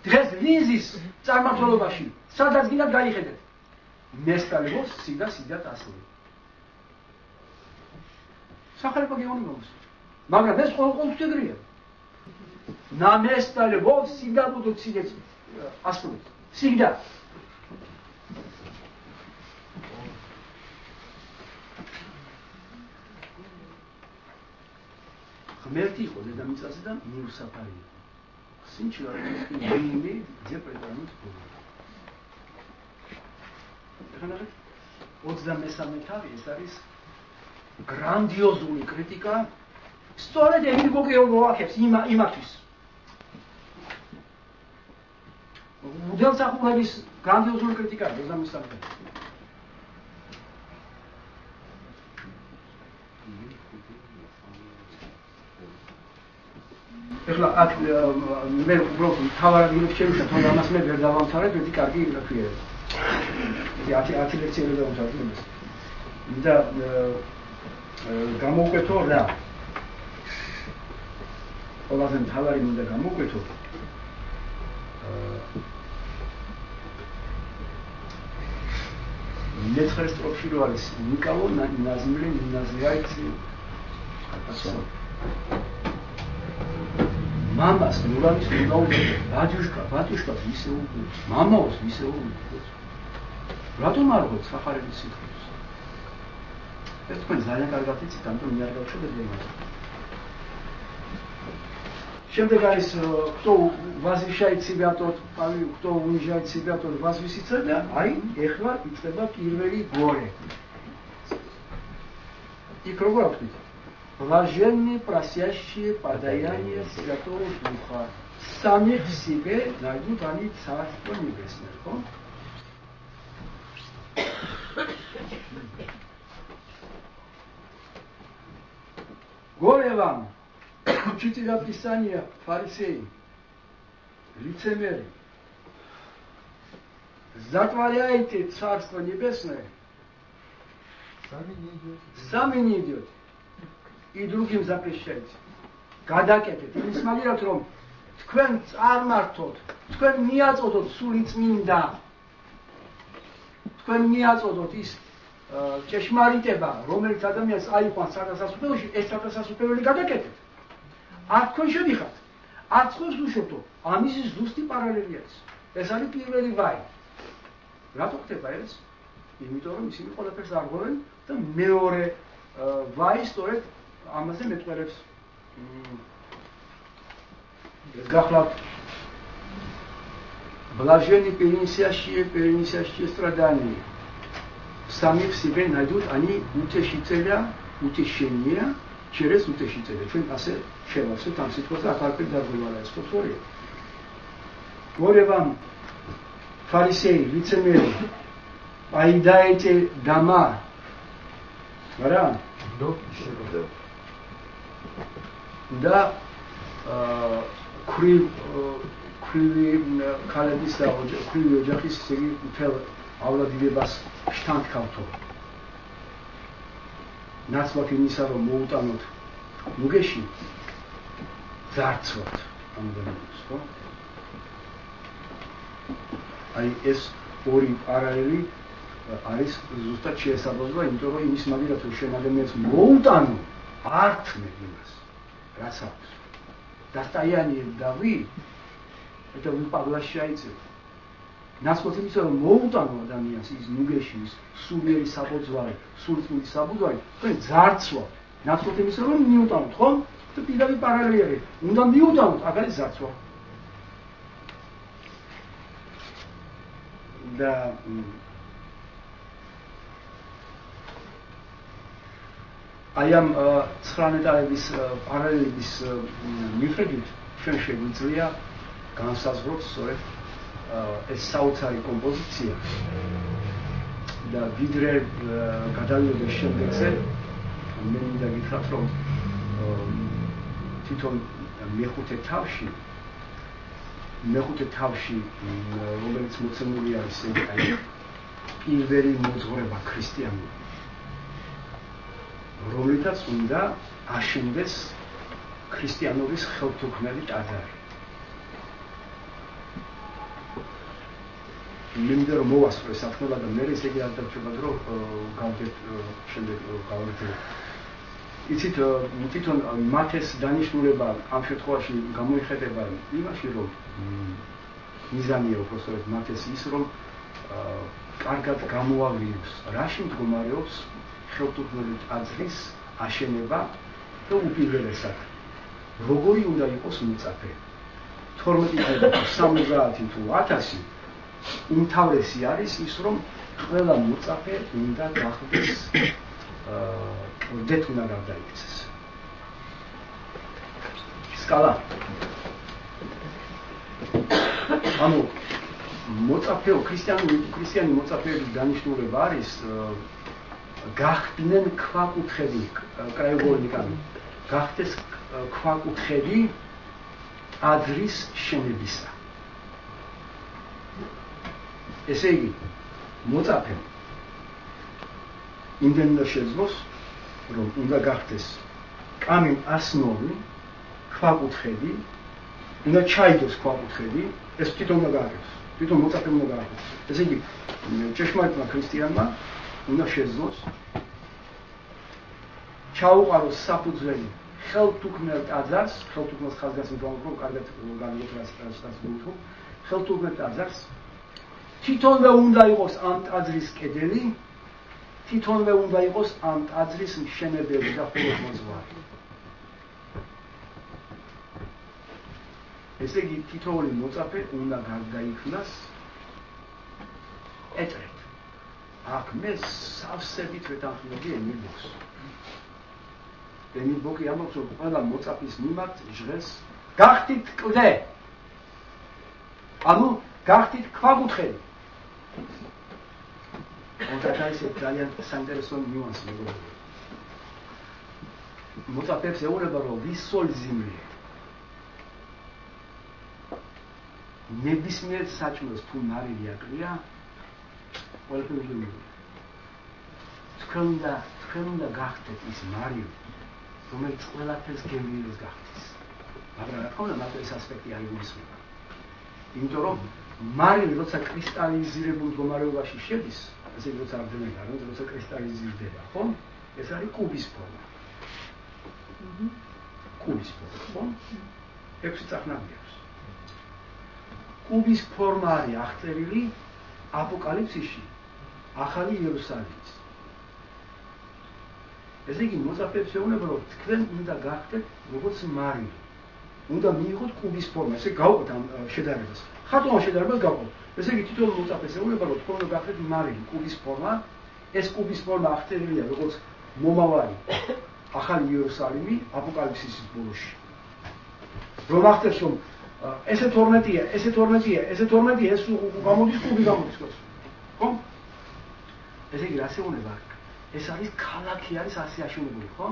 დღეს ლიზის წარმართლობაში სადაც გინდათ გაიხედეთ. место львов всегда сидят ослы. სახარება გეუბნებს. მაგრამ ეს ყოველთვის ეგრეა. На место львов всегда будут сидеть ослы. Всегда. ღმერთი იყო დედამიწაზე და მიუსაფარი იყო. Сын человеческий не имеет где преклонить голову. ეხლა 23 თავი ეს არის გრანდიოზული კრიტიკა სწორედ ეგრე მოგეოვაქებს იმათვის. მუდელსახურების გრანდიოზული კრიტიკა 23 თავი. ეხლა აქ მე უბრალოდ თავად მივჩემ და თუნდაც ამას მე ვერ დავამთავრებ, ერთი კარგი ქვია. ეს 10 ლექციები დავამთავრებ. და გამოვკვეთო რა. ყველაზე მთავარი მინდა გამოვკვეთო. მე-9 სტროფში რო არის ნიკოლო ნაზიმლი ნაზიაიცი. მამას ნურანის ნურავდა ბატუშკას ისე უყურებს მამაოს ისე უყურებს რატომ არ გქონს სახარების სიტყვას ეს თქვენ ძალიან კარგად იცით, ამიტომ მე არ გავშვებთ იმას. შემდეგ არის кто возвещает себя тот, кто унижает себя тот возвысится და აი ეხლა იწყება პირველი გორე. იქ როგორ აქვს? Блаженные просящие подаяние Святого Духа, сами в себе найдут они Царство Небесное. Горе вам, учителя Писания, фарисеи, лицемеры, затворяете Царство Небесное, сами не идете. И другим запрещаете. Გადაკეთეთ იმის მაგერად რომ თქვენ არ მართოთ, თქვენ მიაწოდოთ სული წმინდა. თქვენ მიაწოდოთ ის ჭეშმარიტება, რომელიც ადამიანს აიყვანს საგასასუფეველში, ეს საგასასუფეველი გადაკეთეთ. არ თქვენ შედიხართ, არც ხოს უშობთო, ამის ზუსტი პარალელია ეს. ეს არის პირველი ვაი. რატო ხდება ეს? იმიტომ რომ ისინი ყველაფერს არღვევენ და მეორე ვაი სწორედ ამაზე მეტყველებს გახლავთ блаженные перенесящие страдания сами в себе найдут они утешение через утешителя. Ჩვენ ასე შევავსეთ ამ სიტყვაზე, აქ არ პირდაპირ ეს ფოთორია. Горе вам, фарисеи, лицемеры, поедаете дома. Ара? Да, ქრივი ქალების და ქრივი ოჯახის ისე მთელ ავლადიდებას შთანთქავთო. ნაცვლად იმისა, რომ მოუტანოთ მუგეში ძარცვათ ამბობს, ხო? აი ეს ორი პარალელი არის ზუსტად შეესაბამება, იმიტომ რომ იმის მაგერად რომ შენ ადამიანს მოუტანო ართმე იმას, რაც აქვს. Достояние вдовы это выпоглощается. Насколько имеется моутану ადამიანს ის ნუგეში ის სულიერი საბოძვარი, სულწმიდი საბოძვარი, თქვენ ძარცვა. Насколько იმეცა რომ მიუტანოთ, ხო? და პირდაპირ პარალელია. უნდა მიუტანოთ, აქ არის ძარცვა. და აი ამ 19 წლების პარალელების მიხედვით ჩვენ შეგვიძლია განსაზღვროთ სწორედ ეს საოცარი კომპოზიცია და ვიდრე გადავიდოდეს შემდეგზე მე მინდა გითხრათ რომ თვითონ მეხუთე თავში რომელიც მოცემული არის აი პირველი მოძღვრება ქრისტიანული რომლითაც უნდა აშენდეს ქრისტიანობის ხელთუქმელი ტაძარი. მინდა რომ მოვასწრო ეს საქმეა და მე ესე იგი არ დავჭირდა რომ გავდეთ შემდეგ გავარჯო. იცით თვითონ მათეს დანიშნულება ამ შემთხვევაში გამოიხატება იმაში რომ მიზანია უბრალოდ მათეს ის რომ კარგად გამოავლინოს რაში მდგომარეობს ხელთუქმელი ტაძრის აშენება და უპირველესად როგორი უნდა იყოს მოწაფე 12,70 თუ 1000 უმთავრესი არის ის რომ ყველა მოწაფე უნდა გახდეს უდეთ უნდა გადაიქცეს სკალა ანუ მოწაფეო ქრისტიანი მოწაფეების დანიშნულება არის გახდნენ ქვაკუთხედი კრაიოგორნიკანი გახდეს ქვაკუთხედი ტაძრის შენობისა ესე იგი მოწაფემ იმდენ უნდა შეძლოს რომ უნდა გახდეს კამენ ასნოვი ქვაკუთხედი უნდა ჩაიდოს ქვაკუთხედი ეს თვითონ უნდა გააკეთოს თვითონ მოწაფემ უნდა გააკეთოს ესე იგი ჭეშმარიტმა ქრისტიანმა უნდა შეძლოს ჩაუყაროს საფუძველი ხელთუქმელ ტაძარს ხელთუქმელს ხაზგასმით ვამბობ კარგად განვიეთ რას ვუთქო ხელთუქმელ ტაძარს თვითონვე უნდა იყოს ამ ტაძრის კედელი თვითონვე უნდა იყოს ამ ტაძრის მშენებელი და ხუროთმოძღვარი. ესე იგი თითოეული მოწაფე უნდა გარდაიქმნას ეტრეთ. აქ მე სავსებით ვეთანხმები ემილ ბოქს. ემილ ბოქი ამბობს, რომ ყველა მოწაფის მიმართ ჟღერს გახდით კლდე. ანუ გახდით ქვაკუთხედი. ოღონდ ეს ძალიან საინტერესო ნიუანსი მეგობრებო. მოწაფეებს ეუბნება, რომ ვისოლ ზიმრიე ნებისმიერ საჭმელს თუ მარილი აკლია, ყველაფერი უძლურია. თქვენ უნდა გახდეთ ის მარილი, რომელიც ყველაფერს გემრიელს გახდის. მაგრამ რა თქმა უნდა, მათ ეს ასპექტი არ იგულისხმება. იმიტომ რომ მარილი როცა კრისტალიზირებულ მდგომარეობაში შედის, ესე იგი როცა აბდენა როცა კრისტალიზირდება, ხო? ეს არის კუბის ფორმა. კუბის ფორმა, ხო? 6 წახნაგი აქვს. კუბის ფორმა არის აღწერილი აპოკალიფსისში, ახალი იერუსალიმის. ესე იგი მოწაფეებს ეუბნება, რომ თქვენ უნდა გახდეთ როგორც მარილი. უნდა მიიღოთ კუბის ფორმა, ესე გავყოთ ამ შედარებას. ხატოვან შედარებას გავყოთ. ესე იგი თითოეულ მოწაფეს ეუბნება, რომ თქვენ უნდა გახდეთ მარილი, კუბის ფორმა. ეს კუბის ფორმა აღწერილია როგორც მომავალი ახალი იერუსალიმი აპოკალიფსის ბოლოში. რომ ახდენს, რომ ესე 12-ია, ეს გამოდის კუბი გამოდის, ხო? ესე იგი რა შეუნება? ეს არის ქალაქი, არის ასე აშენებული, ხო?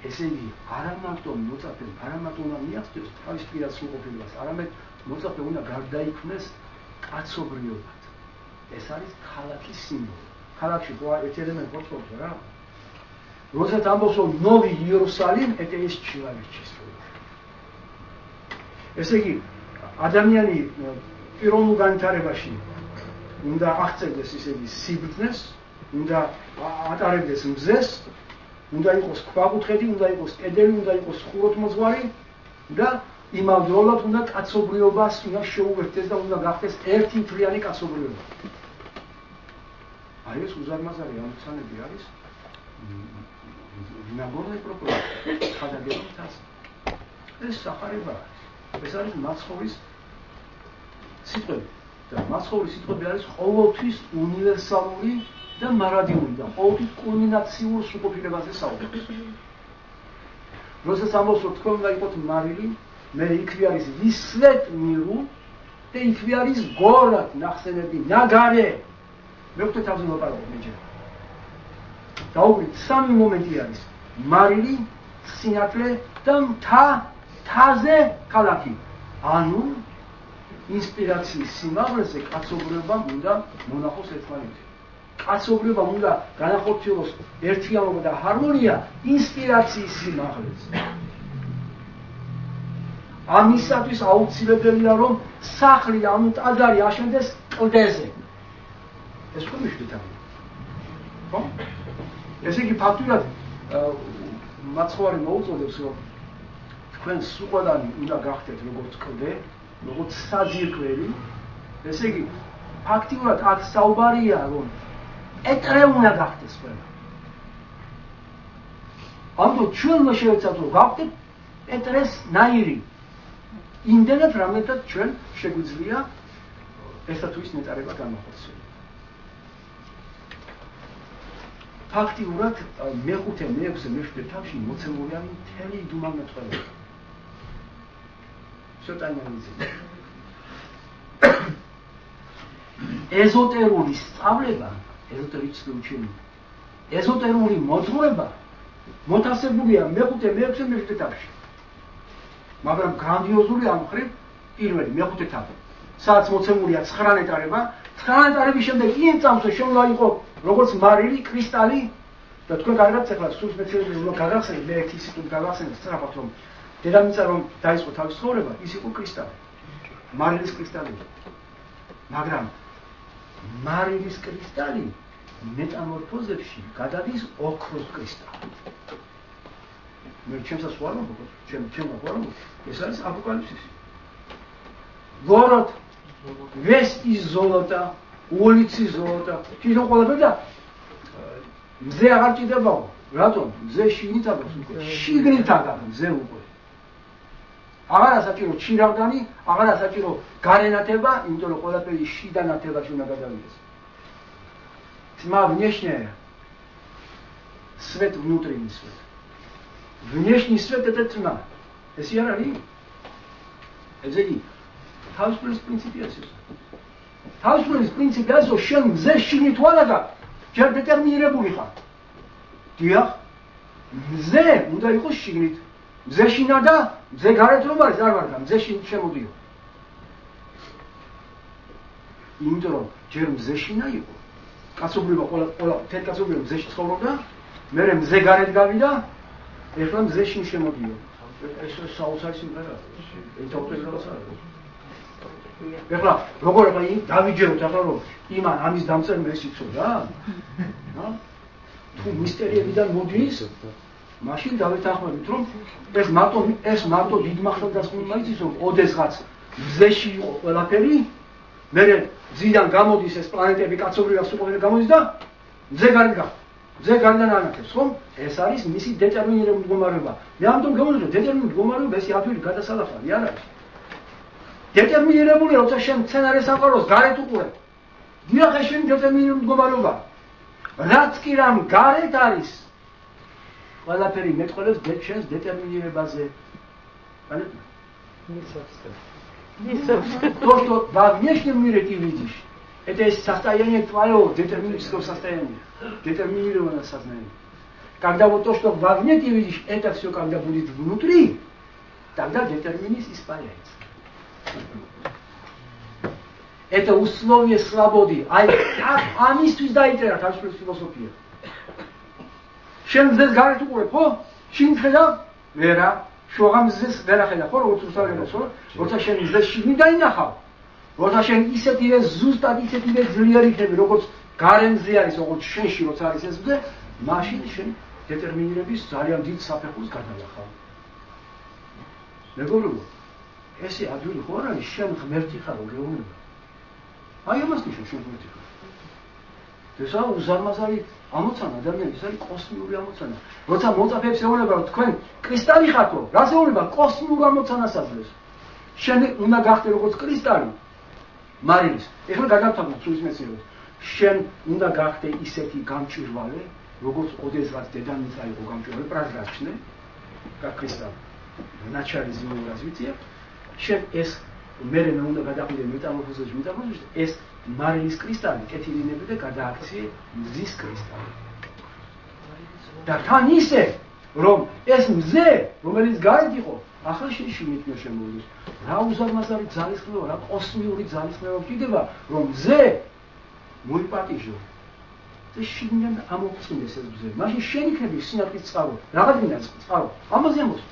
ესე იგი არა მარტო მოწაფემ, არა მარტო უნდა მიაღწიოს თავის პირად სრულყოფილებას, არამედ მოწაფე უნდა გარდაიქმნეს კაცობრიობად. ეს არის ქალაქის სიმბოლო. ქალაქში ხო ერთი ელემენტი ხოთხოვს რა? როდესაც ამბობს, რომ ნოვი იერუსალიმ, ეს ჩილავერჩის. ესე იგი ადამიანი პიროვნულ განვითარებაში უნდა აღწევდეს ისე იგი სიბრძნეს, უნდა ატარებდეს მზეს, უნდა იყოს ქვაკუთხედი, უნდა იყოს კედელი, უნდა იყოს ხუროთმოძღვარი და იმავდროულად უნდა კაცობრიობას უნდა შეუერთდეს და უნდა გახდეს ერთი მთლიანი კაცობრიობა. აი ეს უზარმაზარი ამოცანები არის ნაბოლოდი პროპორცია ხადაგებითაც. ეს სახარება ეს არის მაცხოვრის სიტყვები და მაცხოვრის სიტყვები არის ყოველთვის უნივერსალური და მარადიული და ყოველთვის კულმინაციურ სრულყოფილებაზე საუბრობს. როდესაც ამბობს, რომ თქვენ უნდა იყოთ მარილი, მე იქვე არის ვისვეტ მილუ და იქვე არის გორად ნახსენები ნაგარე. მე ვთქვი თავზე ვაპარაკობ მეჯერ. დაუბრით სამი მომენტი არის: მარილი, სინათლე და მთაზე ქალაქი. ანუ ინსპირაციის სიმაღლეზე კაცობრიობამ უნდა მონახოს ერთმანეთთან. კაცობრიობამ უნდა განახორციელოს ერთიანობა და ჰარმონია ინსპირაციის სიმაღლეზე. ამისათვის აუცილებელია, რომ სახლი ანუ ტაძარი აშენდეს კლდეზე. ეს ხო მიშვიდეთ? ხო? ესე იგი ფაქტურად მაცხოვარი მოუწოდებს, რომ თქვენ სულყოდანი უნდა გახდეთ როგორც კლდე, როგორც საძირკველი. ესე იგი ფაქტურად აქ საუბარია, რომ ეტრე უნდა გახდეს ყველა. ამიტომ ჩვენ უნდა შევეცადოთ, რომ გავხდეთ ეტრეს ნაირი. იმდენად, რამდენადაც ჩვენ შეგვიძლია ესა თუ ის ნეტარება განახორციელოთ. ფაქტიურად მეხუთე, მეექვსე, მეშვიდე თავში მოცემული არის მთელი დუმალ-მეწყვილება. ეზოტერული სწავლება, ეზოტერიცული учение, ეზოტერული მოძღვება მოთავსებულია მეხუთე, მეექვსე, მეშვიდე თავში. მაგრამ გრანდიოზული ამ მხრივ პირველი, მეხუთე თავი. სადაც მოცემულია 9 ნეტარება, 9 ნეტარების შემდეგ იმ წამსვე შემოვა იყო როგორც მარილი, კრისტალი და თქვენ კარგად ეხლა სულ სპეციალისტი უნდა გაგახსენოთ, მე ერთი სიტყვით გაგახსენოთ სწრაფად, რომ დედამიწა რომ დაიწყო თავის ცხოვრება, ის იყო კრისტალი. მარილის კრისტალი. მაგრამ მარილის კრისტალი მეტამორფოზებში გადადის ოქროს კრისტალად. მე ჩემსაც ვარობ, ჩემმა ვარობ, ეს არის აპოკალიფსისი. გოროთ ვეს ის ზოლოტა, ულიცი ზოლოტა, თვითონ ყველაფერი და მზე აღარ ჭირდებაო. რატომ? მზე შიგნით აგავს უკვე. შიგნით აგავს მზე უკვე. აღარა საჭირო ჩირავდანი, აღარა საჭირო გარენათება, იმიტომ რომ ყველაფერი შიდა ნათებაში უნდა გადავიდეს. Тьма внешняя, свет внутренний свет. Внешний свет это тьма. ეს არ არის? ესე იგი, თავისუფლების პრინციპი ასე. თავისუფლების პრინციპი ასე, შენ მზე შიგნით ვარაგა, ჯერ დეტერმინირებული ხარ. დიახ, მზე უნდა იყოს შიგნით. მზე შინა და მზე გარეთ რომ არის, არ ვარგა, მზე შიგნით შემოდიო. იმიტომ რომ ჯერ მზე შინა იყო. კაცობრიობა ყველა თეთრ კაცობრიობა მზეში ცხოვრობდა, მერე მზე გარეთ გავიდა, ეხლა მზე შინ შემოდიო. ეს საოცარი სიმღერაა. ეხლა როგორ ახლა დავიჯეროთ ახლა რომ იმან ამის დამწერმა ეს იცოდა? თუ მისტერიებიდან მოდის, მაშინ დავეთანხმებით რომ ეს მარტო დიდმახსოვდასხმულმა იცის რომ ოდესღაც მზეში იყო ყველაფერი, მერე ძიდან გამოდის ეს პლანეტები კაცობრიობა სუპერნოვაი გამოდის და მზე გარეთ გავა. მზე გარედან ანათებს, ხომ? ეს არის მისი დეტერმინირებული მდგომარეობა. მე ამიტომ გამოვიდი რომ დეტერმინირებული მდგომარეობა ეს აბსოლუტური გადასალახარი არ არის. დეტერმინირებული როცა შენ სცენარეს აყაროს გარეთ უყურებ. დიახ, ეს შენი დეტერმინირებული მდგომარეობა. რაც კი რამ გარეთ არის, ყველაფერი მეტყველებს შენს детерминирებაზე. Понятно? То, что во внешнем мире ты видишь, это есть состояние твоего детерминического состояния, детерминированного сознания. Когда вот то, что вовне ты видишь, это все, когда будет внутри, тогда детерминизм испаряется. Это условие свободы. Амистус даитря, так что философия. Шен здесь гарит угреб, хо? Шин хеда? Вера. Шогам здесь вера хеда, хо? Вот устали росо. Вот шен здесь шин дай нахал. Вот шен исетиве зустад исетиве злиери хеби, როგორც გარემზე არის, როგორც შენში როცა არის ეს მზე, მაშინ შენ დეტერმინირების ძალიან დიდ საფეხურს გადალახავ. მეგობრებო, ესე ადვილი ხო არ არის შენ ღმერთი ხარ გეუბნება. აი ამას ნიშნავს შენ ღმერთი ხარ. ესა უზარმაზარი ამოცანა ადამიანის არის კოსმიური ამოცანა. როცა მოწაფეებს ეუბნება რომ თქვენ კრისტალი ხართო, რას ეუბნება? კოსმიურ ამოცანას აძლევს. შენ უნდა გახდე როგორც კრისტალი. მარილის. ეხლა გადავთვალოთ სულის მეცნიერებას. შენ უნდა გახდე ისეთი გამჭვირვალე, როგორც ოდესღაც დედამიწა იყო გამჭვირვალე, პრაზრაჩნე, как кристалл. Начале земного развития. შენ ეს მერე უნდა გადაყვიდე მეტამორფოზაში, ეს მარილის კრისტალი, კეთილინები და გადააქციე მზის კრისტალი. და თან ისე, რომ ეს მზე, რომელიც გარეთ იყო, ახლა შიგნით შემოვიდეს. რა უზარმაზარი ძალისხმევა, რა კოსმიური ძალისხმევა გვიდება, რომ მზე მოიპატიჟო. და შიგნიდან ამოწმდეს ეს მზე. მაშინ შენ იქნები სინათლის წყარო. რაღაცნაირად წყარო. ამაზე ამბობს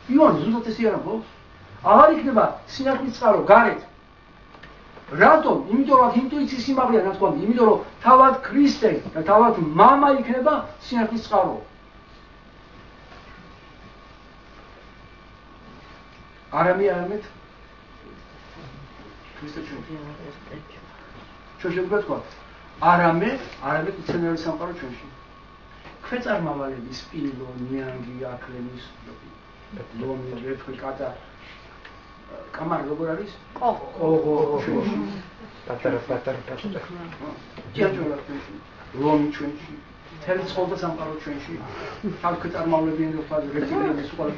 ივანე ზუსტად ესე არ ამბობს. აღარ იქნება სინათლის წყარო გარეთ. რატომ? იმიტომ რომ ინტუიციის სიმაღლეა ნათქვამი, იმიტომ რომ თავად ქრისტე და თავად მამა იქნება სინათლის წყარო. არამედ ქრისტე ჩვენ შეგვიძლია თქვა არამედ მცენარეული სამყარო ჩვენში. ქვეწარმავალები სპილო, ნიანგი, აკლენის, ლომი, რეფრი, კატა კამარ როგორ არის? ყოღო. პატარა. ჯაჯოლა ჩვენში. ლომი ჩვენში. თელი ცხოვრება სამყარო ჩვენში. ხალხი წარმოავლები ენდოფაზ რეფრინგის უყალ.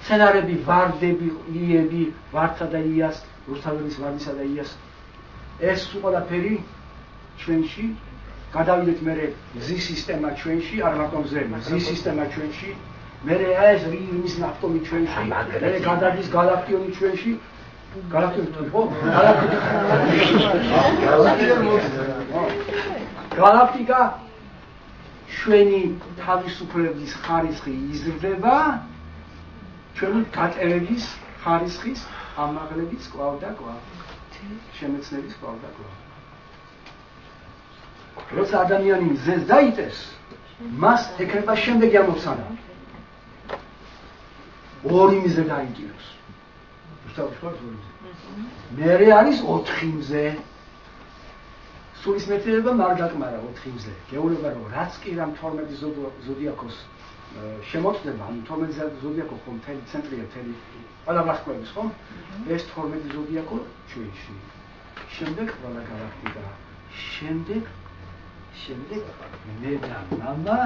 სცენარები, ვარდები, იები, ვარდსა და იას, რუსთაველის ვარდისა და იას. ეს ყველაფერი ჩვენში გადავიდეთ მერე მზის სისტემა ჩვენში, არ მარტო მზის სისტემა ჩვენში. მერე ეს რის ნავტომი ჩვენში, მერე გადადის გალაქტიონი ჩვენში. გალაქტიონი ხო? გალაქტიკა ჩვენი თავისუფლების ხარისხი იზრდება, ჩვენი გატევების ხარისხის ამაღლების კვლავ და კვლავ. შემეცნების კვლავ და კვლავ. როცა ადამიანი მზეს დაიწერს, მას ეკრება შემდეგი ამოცანა. ორი მზე დაიჭიროს. მერე არის 4 მზე. სულის მეცნიერება არ გაკმარა 4 მზე. გეუბნება რომ რაც კი რამ 12 ზოდიაქოს შემოწდება, ანუ 12 ზოდიაქო ხომ მთელი ცენტრია, მთელი ყველა ვარსკვლავის ხომ? ეს 12 ზოდიაქო ჩვენში. შემდეგ ყველა galaktika. შემდეგ მე და მამა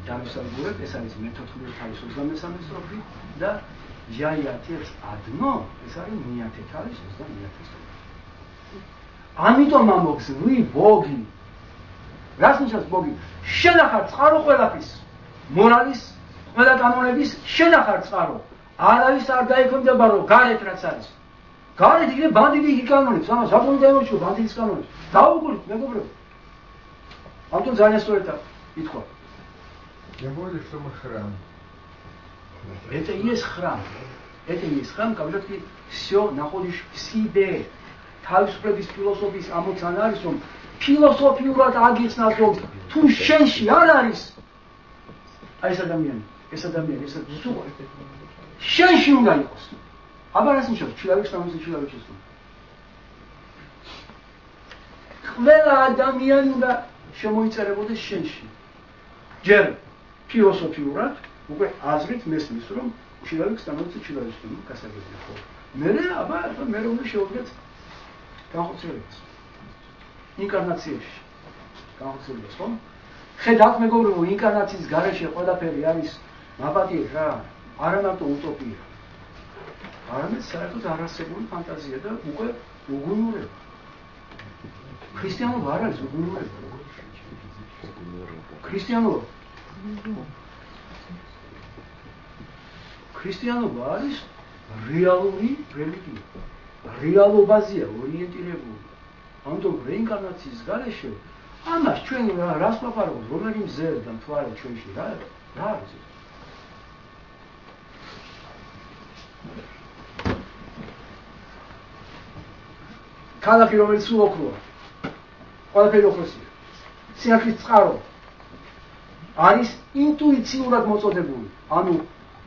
დავისალგურებ, ეს არის მე-14 თავის 23 სტროფი და ჟაიათებს ადნო, ეს არის მე-10 თავის 29 სტროფი. ამიტომ ამოგზნი ბოგი. რას ნიშნავს ბოგი? შენ ახარ წყარო ყველაფრის. მორალის, ყველა კანონების შენ ახარ წყარო. არავის არ დაექვემდებარო გარეთ რაც არის. გარეთ იქნება ბანდიტი კანონებს, ამას აკონი დაემორჩილო ბანდიტის კანონებს. დაუგულით მეგობრებო. ამიტომ ძალიან სწორად ითქვა. Я говорю, что мы храм. Это и есть храм. Это и есть храм, когда ты все находишь в себе. თავისუფლების ფილოსოფიის ამოცან არის, რომ ფილოსოფიურად აგიცნას, რომ თუ შენში არ არის აი ეს ადამიანი, ეს შენში უნდა იყოს. აბა რას ნიშნავს? ჩილავიქს თამაში ჩილავიქს. ყველა ადამიანი უნდა შემოიწერებოდეს შენში. ჯერ ფილოსოფიურად, უკვე აზრით მესმის, რომ ჩილავიქს თამაში ჩილავიქს, გასაგებია ხო? მე უნდა შევდგეთ განხორციელებას. ინკარნაციაში განხორციელებას, ხო? ხედავთ მეგობრებო, ინკარნაციის გარეშე ყველაფერი არის მაპატიეთ რა, არა მარტო утоპია. არამედ საერთოდ არასებული ფანტაზია და უკვე უგუნურება. ქრისტიანობა არ არის უგუნურება. ქრისტიანობა არის რეალური რელიგია. რეალობაზეა ორიენტირებული. ამიტომ რეინკარნაციის გარეშე ამას ჩვენ რას ვაპარაკობთ, რომელი მზე და მთვარე ჩვენში რა არის ეს? ქალაქი რომელიც სულ ოქროა. ყველაფერი ოქროსია. სინათლის წყარო არის ინტუიციურად მოწოდებული. ანუ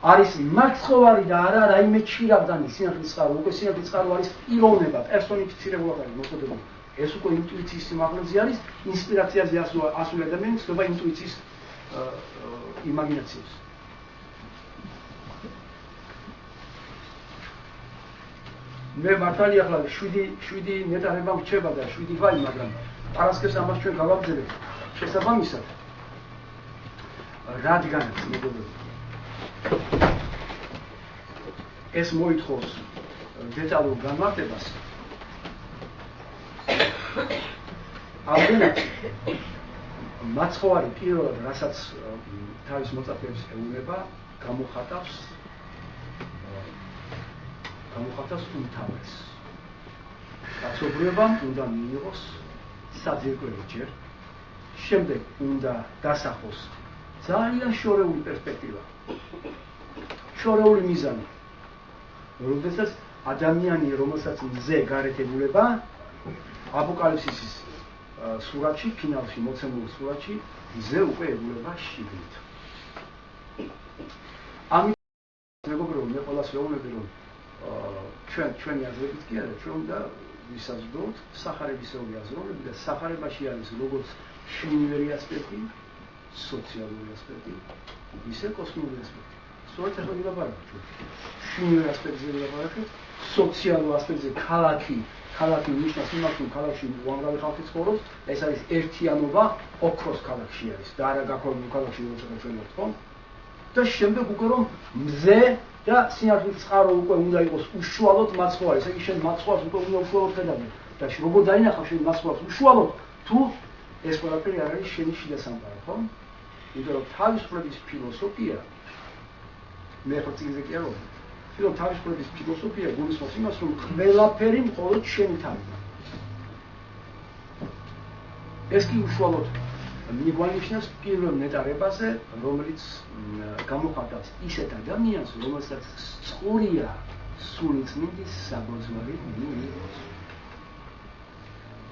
არის მაცხოვარი და არა რაიმე ჩირავდანი სინათლის წყარო. უკვე სინათლის წყარო არის პიროვნება, პერსონიფიცირებული არის მოწოდებული. ეს უკვე ინტუიციის სიმაღლეზე არის, ინსპირაციაზე ასული ადამიანი ხდება ინტუიციის იმაგინაციას. მე მართალი ახლა 7 ნეტარება მრჩება და 7 ვაი, მაგრამ პარასკევს ამას ჩვენ გავაგზავნებთ. შესაბამისად რადგანაც მეგობრებო ეს მოითხოვს დეტალურ განმარტებას. ამგვარად მაცხოვარი პირველად რასაც თავის მოწაფეებს ეუბნება, გამოხატავს უმთავრეს. კაცობრიობამ უნდა მიიღოს საძირკველი ჯერ, შემდეგ უნდა დასახოს ძალიან შორეული პერსპექტივა, შორეული მიზანი, როდესაც ადამიანი, რომელსაც მზე გარეთებულება, აპოკალიფსისის სურათში, ფინალში მოცემულ სურათში, მზე უკვე ეგულება შიგნით. ამიტომ მეგობრებო, მე ყველას ვეუბნები, რომ ჩვენი აზრებით კი არა, ჩვენ უნდა ვისაზრდოთ სახარებისეული აზროვნები და სახარებაში არის როგორც შინიერი ასპექტი, სოციალური ასპექტი, ისე კოსმოსური ასპექტი. სწორედ ახლა ვილაპარაკეთ ჩვენ. შინიერ ასპექტზე ვილაპარაკეთ, სოციალურ ასპექტზე ქალაქი ნიშნავს იმას, რომ ქალაქში უამრავი ხალხი ცხოვრობს, ეს არის ერთიანობა, ოქროს ქალაქში არის და არა გაქრობილ ქალაქში, რომელსაც ჩვენ ვართ, ხო? და შემდეგ უკვე რომ მზე და სინათლის წყარო უკვე უნდა იყოს უშუალოდ მაცხოვარი. ესე იგი შენ მაცხოვარს უკვე უნდა უშუალოდ ხედავდი და როგორ დაინახავ შენ მაცხოვარს უშუალოდ თუ ეს ყველაფერი არ არის შენი შიდა სამყარო, ხო? იმიტომ რომ თავისუფლების ფილოსოფია მე ხო წიგნზე კი არ ვარ. იმიტომ თავისუფლების ფილოსოფია გულისხმობს იმას, რომ ყველაფერი მხოლოდ შენი თავია. ეს კი უშუალოდ მიგვანიშნავს პირველ ნეტარებაზე, რომელიც გამოხატავს ისეთ ადამიანს, რომელსაც წყურია სულიწმინდის საბოძვარი მიიღოს.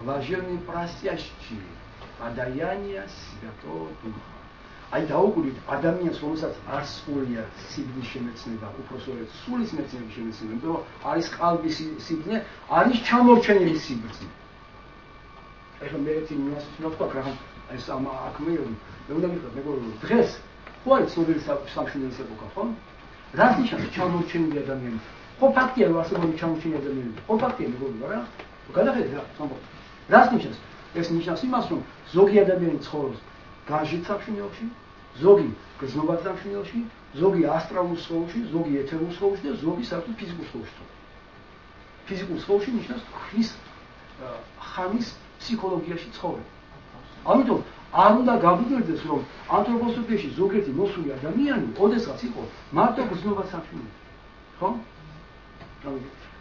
Блаженный просящий, подаяние Святого Духа. აი დაუგულით ადამიანს, რომელსაც არ სულია სიბნის შემეცნება, უпроსწორად სულის მეცნიერების შემეცნება, იმიტომ რომ არის ყალბის სიბნე, არის ჩამორჩენილი სიბრძნე. ეხლა მე ერთი ნიუანსი ვთქვა, მაგრამ ეს აქ მე უნდა ვიყო მეგობრებო, დღეს ხო არის ცნობილი სამშვილდის ეპოქა, ხო? რას ნიშნავს ჩამორჩენილი ადამიანი? ხო ფაქტია, რომ არსებობს ჩამორჩენილი ადამიანები. ხო ფაქტია მეგობრებო, რა? გადახედეთ რა, სამბო. რას ნიშნავს? ეს ნიშნავს იმას, რომ ზოგი ადამიანი ცხოვრობს განშით სამშვილდეში, ზოგი გრძნობად სამშვილდეში, ზოგი ასტრალურ სხეულში, ზოგი ეთერულ სხეულში და ზოგი საერთოდ ფიზიკურ სხეულში. ფიზიკურ სხეულში ნიშნავს ხის ხანის ფსიქოლოგიაში ცხოვრება. ამიტომ არ უნდა გაგვიგვერდეს, რომ ანთროპოსოფიაში ზოგიერთი მოსული ადამიანი ოდესღაც იყო მარტო გრძნობად სამშვილდეში. ხო?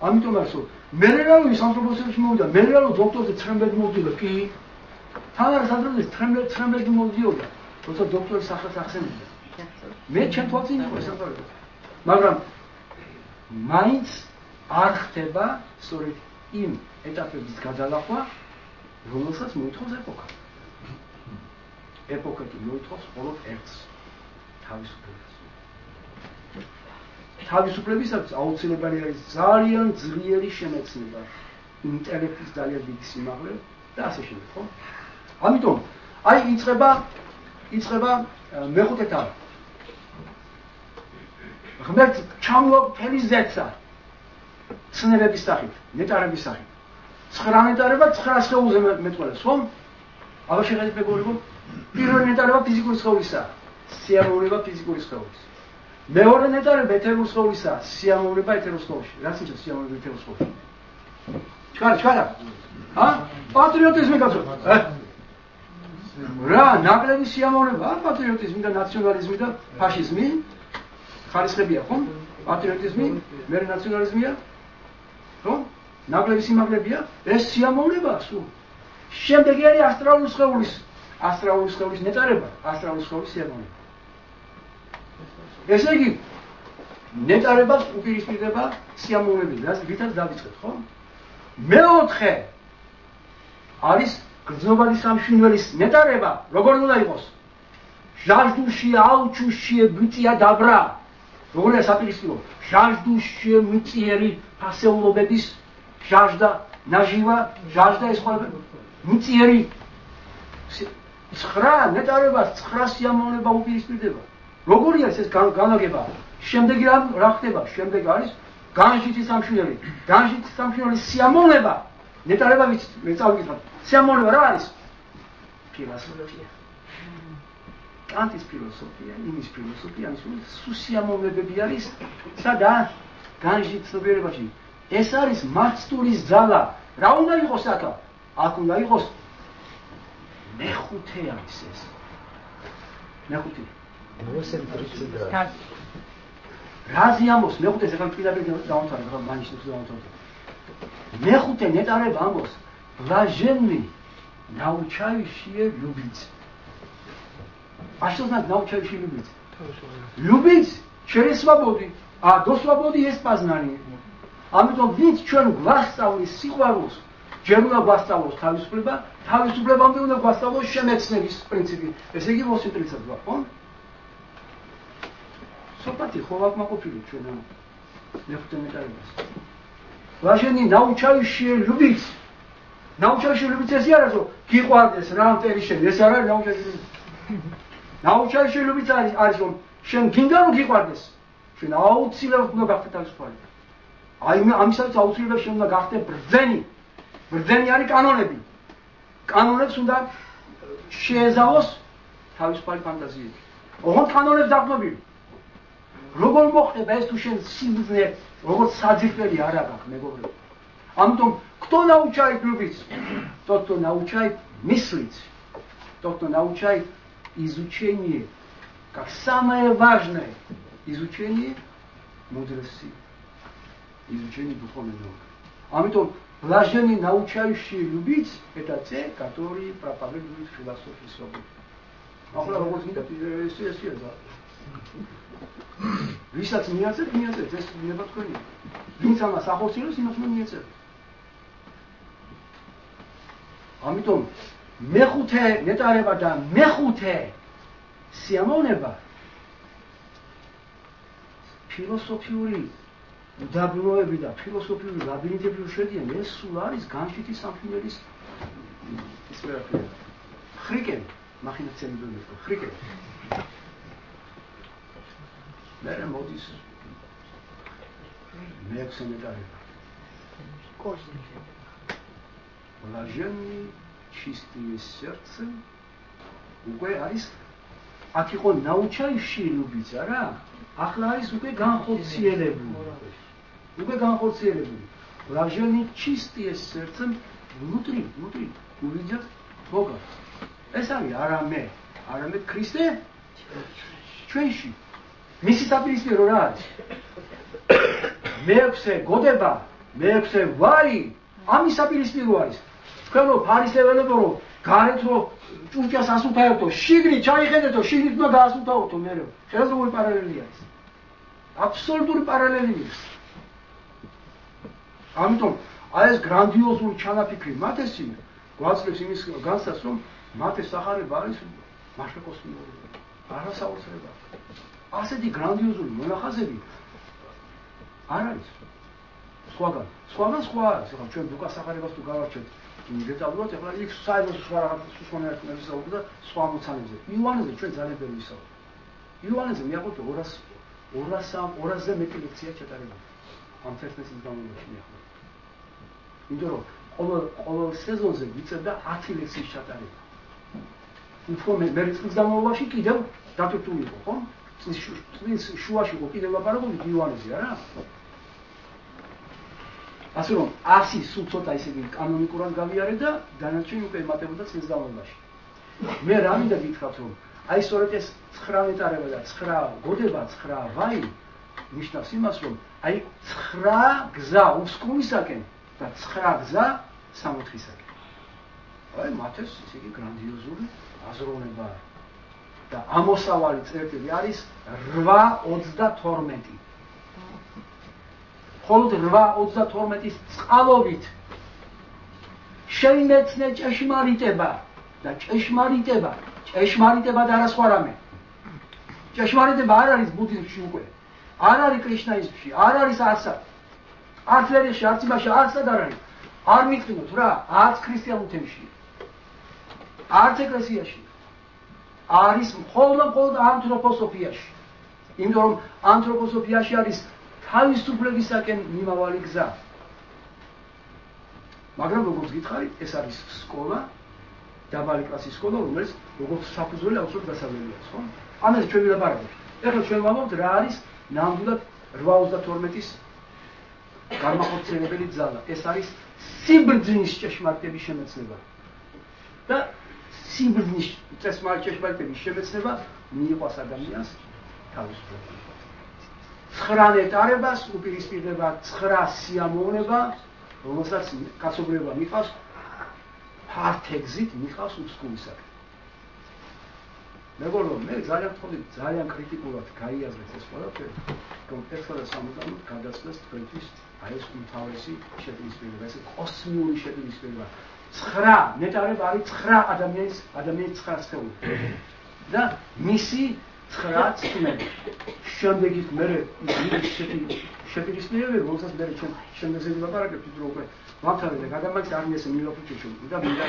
ამიტომ არის რომ მე რა ის ანთროპოსოფიაში მოვიდა, მე რა დოქტორზე 19 მოვიდა, კი თან არის ადრესს 19 მოვიდიოდა, როცა დოქტორის სახელს ახსენებდა. მე ჩემ თვალწინ იყო ეს ამბავი. მაგრამ მაინც არ ხდება სწორედ იმ ეტაპების გადალახვა, რომელსაც მოითხოვს ეპოქა. ეპოქა კი მოითხოვს მხოლოდ ერთს, თავისუფლებას. თავისუფლებისათვის აუცილებელი არის ძალიან ძლიერი შემეცნება, ინტელექტის ძალიან დიდი სიმაღლე და ასე შემდეგ, ხო? ამიტომ აი იწყება მეხუთე თავი. ღმერთ ჩამოვა მთელი ზეცა ცნებების სახით, ნეტარების სახით. 9 ნეტარება 9 სხეულზე მეტყველებს, ხო? აბა შეხედეთ მეგობრებო, პირველი ნეტარება ფიზიკური სხეულისა, სიამოვნება ფიზიკური სხეულის. მეორე ნეტარება ეთერულ სხეულისა, სიამოვნება ეთერულ სხეულში. რაც ნიშნავს სიამოვნება ეთერულ სხეულში? ჩქარა. პატრიოტიზმი გასულ. რა, ნაკლები სიამოვნება, პატრიოტიზმი და ნაციონალიზმი და ფაშიზმი ხარისხებია, ხო? პატრიოტიზმი, მე ნაციონალიზმია. ხო? ნაკლები სიმაღლებია, ეს სიამოვნება სულ. შემდეგი არის ასტრალური სხეულის ნეტარება, ასტრალური სხეულის სიამოვნება. ესე იგი, ნეტარებას უპირისპირდება სიამოვნებით, ვითაც დავიწყეთ, ხო? მეოთხე არის გრძნობადი სამშვილდელის ნეტარება, როგორ უნდა იყოს? ჟაჟდუშია, აუჩუშია, ბიწია დაბრა. როგორია საპირისპირო? ჟაჟდუშია, მიწიერი ფასეულობების ჟაჟდა, ნაჟივა, ჟაჟდა ეს ყველაფერი. მიწიერი 9 ნეტარებას 9 სიამოვნება უპირისპირდება. როგორი არის ეს განაგება? შემდეგი რა ხდება? შემდეგ არის განშითი სამშვილდელი. განშითი სამშვილდელის სიამოვნება, ნეტარება ვიცით, მე წავიკითხავ. სიამოვნება რა არის? ფილოსოფია. კანტის ფილოსოფია, იმის ფილოსოფია, სულ სიამოვნებები არის სადა? განშით ცნობიერებაში. ეს არის მაცტურის ძალა. რა უნდა იყოს აქ? აქ უნდა იყოს მეხუთე არის ეს. მეხუთე. რაზი ამბობს მეხუთეს ახლა პირდაპირ დავამთავრე, ახლა მანიშნებს დავამთავრე. მეხუთე ნეტარება ამბობს ბლაჟენნი ნაუჩაიშია ლუბიც. А что значит научающий любить? Любить через свободу. А до свободы есть познание. ამიტომ ვინც ჩვენ გვასწავლის სიყვარულს, ჯერ უნდა გვასწავლოს თავისუფლებამდე უნდა გვასწავლოს შემეცნების პრინციპი. ესე იგი მოსინტრიცად ვარ, ხო? სოფათი ხო ვაკმაყოფილი ჩვენ ამ მეხუთე ნეტარებას. ბლაჟენი научающий любить. научающий любить ეს არის რომ გიყვარდეს რა მტერი შენ, ეს არ არის научающий любить. научающий любить არის რომ შენ გინდა რომ გიყვარდეს. შენ აუცილებლად უნდა გახდე თავისუფალი. აი მე ამისაც აუცილებლად შენ უნდა გახდე ბრძენი. ბრძენი არის კანონები. კანონებს უნდა შეეზავოს თავისუფალი ფანტაზიები. ოღონდ კანონებს დაყნობილი. როგორ მოხდება ეს თუ შენ სიმბრძნე, როგორც საძირკველი არ აქვს მეგობრებო. ამიტომ кто научает любить? Тот, кто научает мыслить. Тот, кто научает изучение, как самое важное изучение мудрости, изучение духовной науки. Амитом блаженный научающий любить это те, которые проповедуют философию свободы. Ахლა როგორც მინდა ესეა და ვისაც მიაწევთ ეს ნება თქვენია. ვინც ამას ახორციელებს, იმას უნდა მიეწეროთ. ამიტომ მეხუთე ნეტარება და მეხუთე სიამოვნება ფილოსოფიური უდაბნოები და ფილოსოფიური ლაბირინთები შედიან, ეს სულ არის განშითი სამშვილდელის ის ვერაფერია. ხრიკენ, მახინაცემი დონეფო, ხრიკენ. მერე მოდის მეექვსე ნეტარება. Блаженный чистые сердцем უკვე არის აქ იყო ნაუჩაიში ლუბიცა რა ახლა არის უკვე განხორციელებული Блаженный чистые сердцем внутри увидят Бога ეს არის არამედ ქრისტე ჩვენში მისი საპირისპირო რა არის მეექვსე გოდება მეექვსე ვარი ამის საპირისპირო არის თქვენო ფარისეველებო რომ გარეთ რომ ჭურჭას ასუთაებთო შიგნით ჩაიხედეთო შიგნით უნდა გაასუთაოთო მე შესაძლებელი პარალელია ეს აბსოლუტური პარალელია ამიტომ აი ეს გრანდიოზული ჩანაფიქრი მათესინე გვაძლევს იმის განსას რომ მათეს სახარება არის მაშაკოსმიური არასაოცრება ასეთი გრანდიოზული მონახაზები არ არის სხვა არის ეხლა ჩვენ ლუკას სახარებას თუ გავარჩევთ დეტალურად ეხლა იქ საერთოდ სხვა რაღაცა საუბრობ და სხვა მოცანებზე იოანეზე ჩვენ ძალიან ბევრი ვისაუბრებთ იოანეზე მიაყოთ 200-ზე მეტი ლექცია ჩატარებული ამ თერთმეტის განმავლობაში მიაყოთ იმიტომ რომ ყოველ სეზონზე ვიწევდა 10 ლექციის ჩატარება უფრო მე წლის განმავლობაში კიდევ დატვირთული იყო ხო წლის შუაში იყო კიდევ ლაპარაკობდი იოანეზე არა ასე რომ 100 სულ ცოტა ისე კანონიკურად გავიარე და დანარჩენი უკვე ემატებოდა წლის განმავლობაში. მე რა მინდა გითხრათ რომ აი სწორედ ეს 9 ნეტარება და 9 გოდება 9 ვაი ნიშნავს იმას რომ აი 9 გზა უსკუნისაკენ და 9 გზა სამოთხისაკენ. აი მათეს ისე გრანდიოზული აზროვნება და ამოსავალი წერტილი არის 8:32 ხოლოდ 8:32-ის წყალობით შეიმეცნე ჭეშმარიტება და ჭეშმარიტება და არა სხვა რამე. ჭეშმარიტება არ არის ბუდიზმში უკვე. არ არის კრიშნაიზმში, არ არის არსად. არც რელიგიაში, არც იმაში არსად არ არის. არ მიყვნოთ რა, არც ქრისტიანულ თემში. არც ეკლესიაში. არის მხოლოდ ანთროპოსოფიაში. იმიტომ რომ ანთროპოსოფიაში არის თავისუფლებისაკენ მიმავალი გზა. მაგრამ როგორც გითხარით, ეს არის სკოლა, დაბალი კლასის სკოლა, რომელიც როგორც საფუძველი აუცილებლად დასავლელია, ხო? ამაზე ჩვენ ვილაპარაკებთ. ეხლა ჩვენ ვამბობთ რა არის ნამდვილად 8:32-ის გამახორციელებელი ძალა. ეს არის სიბრძნის ჭეშმარიტების შემეცნება. და სიბრძნის ჭეშმარიტების შემეცნება მიიყვას ადამიანს თავისუფლება. 9 ნეტარებას უპირისპირდება 9 სიამოვნება, რომელსაც კაცობრიობა მიყავს ფართეგზით მიყავს უცხოისაკენ. მეგონო, მე ძალიან ვთქვი, ძალიან კრიტიკულად გაიაზრეთ ეს ყველაფერი, რომ ერთხელ და სამუდამოდ გადაწყვეტს თქვენთვის აი ეს უმთავრესი შეფასება, ეს კოსმიური შეფასება. 9 ნეტარება არის 9 ადამიანის 9 სხეული. და მისი 9 წნები. შემდეგი მე შეფასებები, რომელსაც მე ჩვენ შემდეგზე ვილაპარაკებთ, რომ უკვე მართალია და გადამაგს არ მიესე მილოფუჩეში და მინდა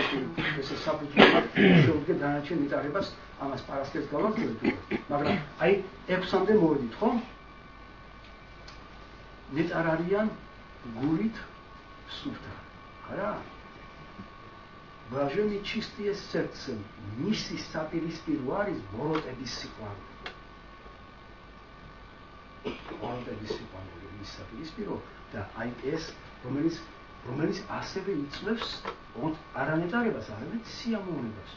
ეს საფუძველი შეუდგე დანარჩენ ნეტარებას ამას პარასკევს გავაგრძელებთ. მაგრამ აი 6-მდე მოვედით, ხო? ნეტარ არიან გულით სუფთა. არა? Блаженный чистые сердцем, მისი საპირისპირო არის ბოროტების სიყვარული. ბოროტების სიყვარული ის საპირისპირო და აი ეს რომელიც ასევე იწვევს არა ნეტარებას, არამედ სიამოვნებას.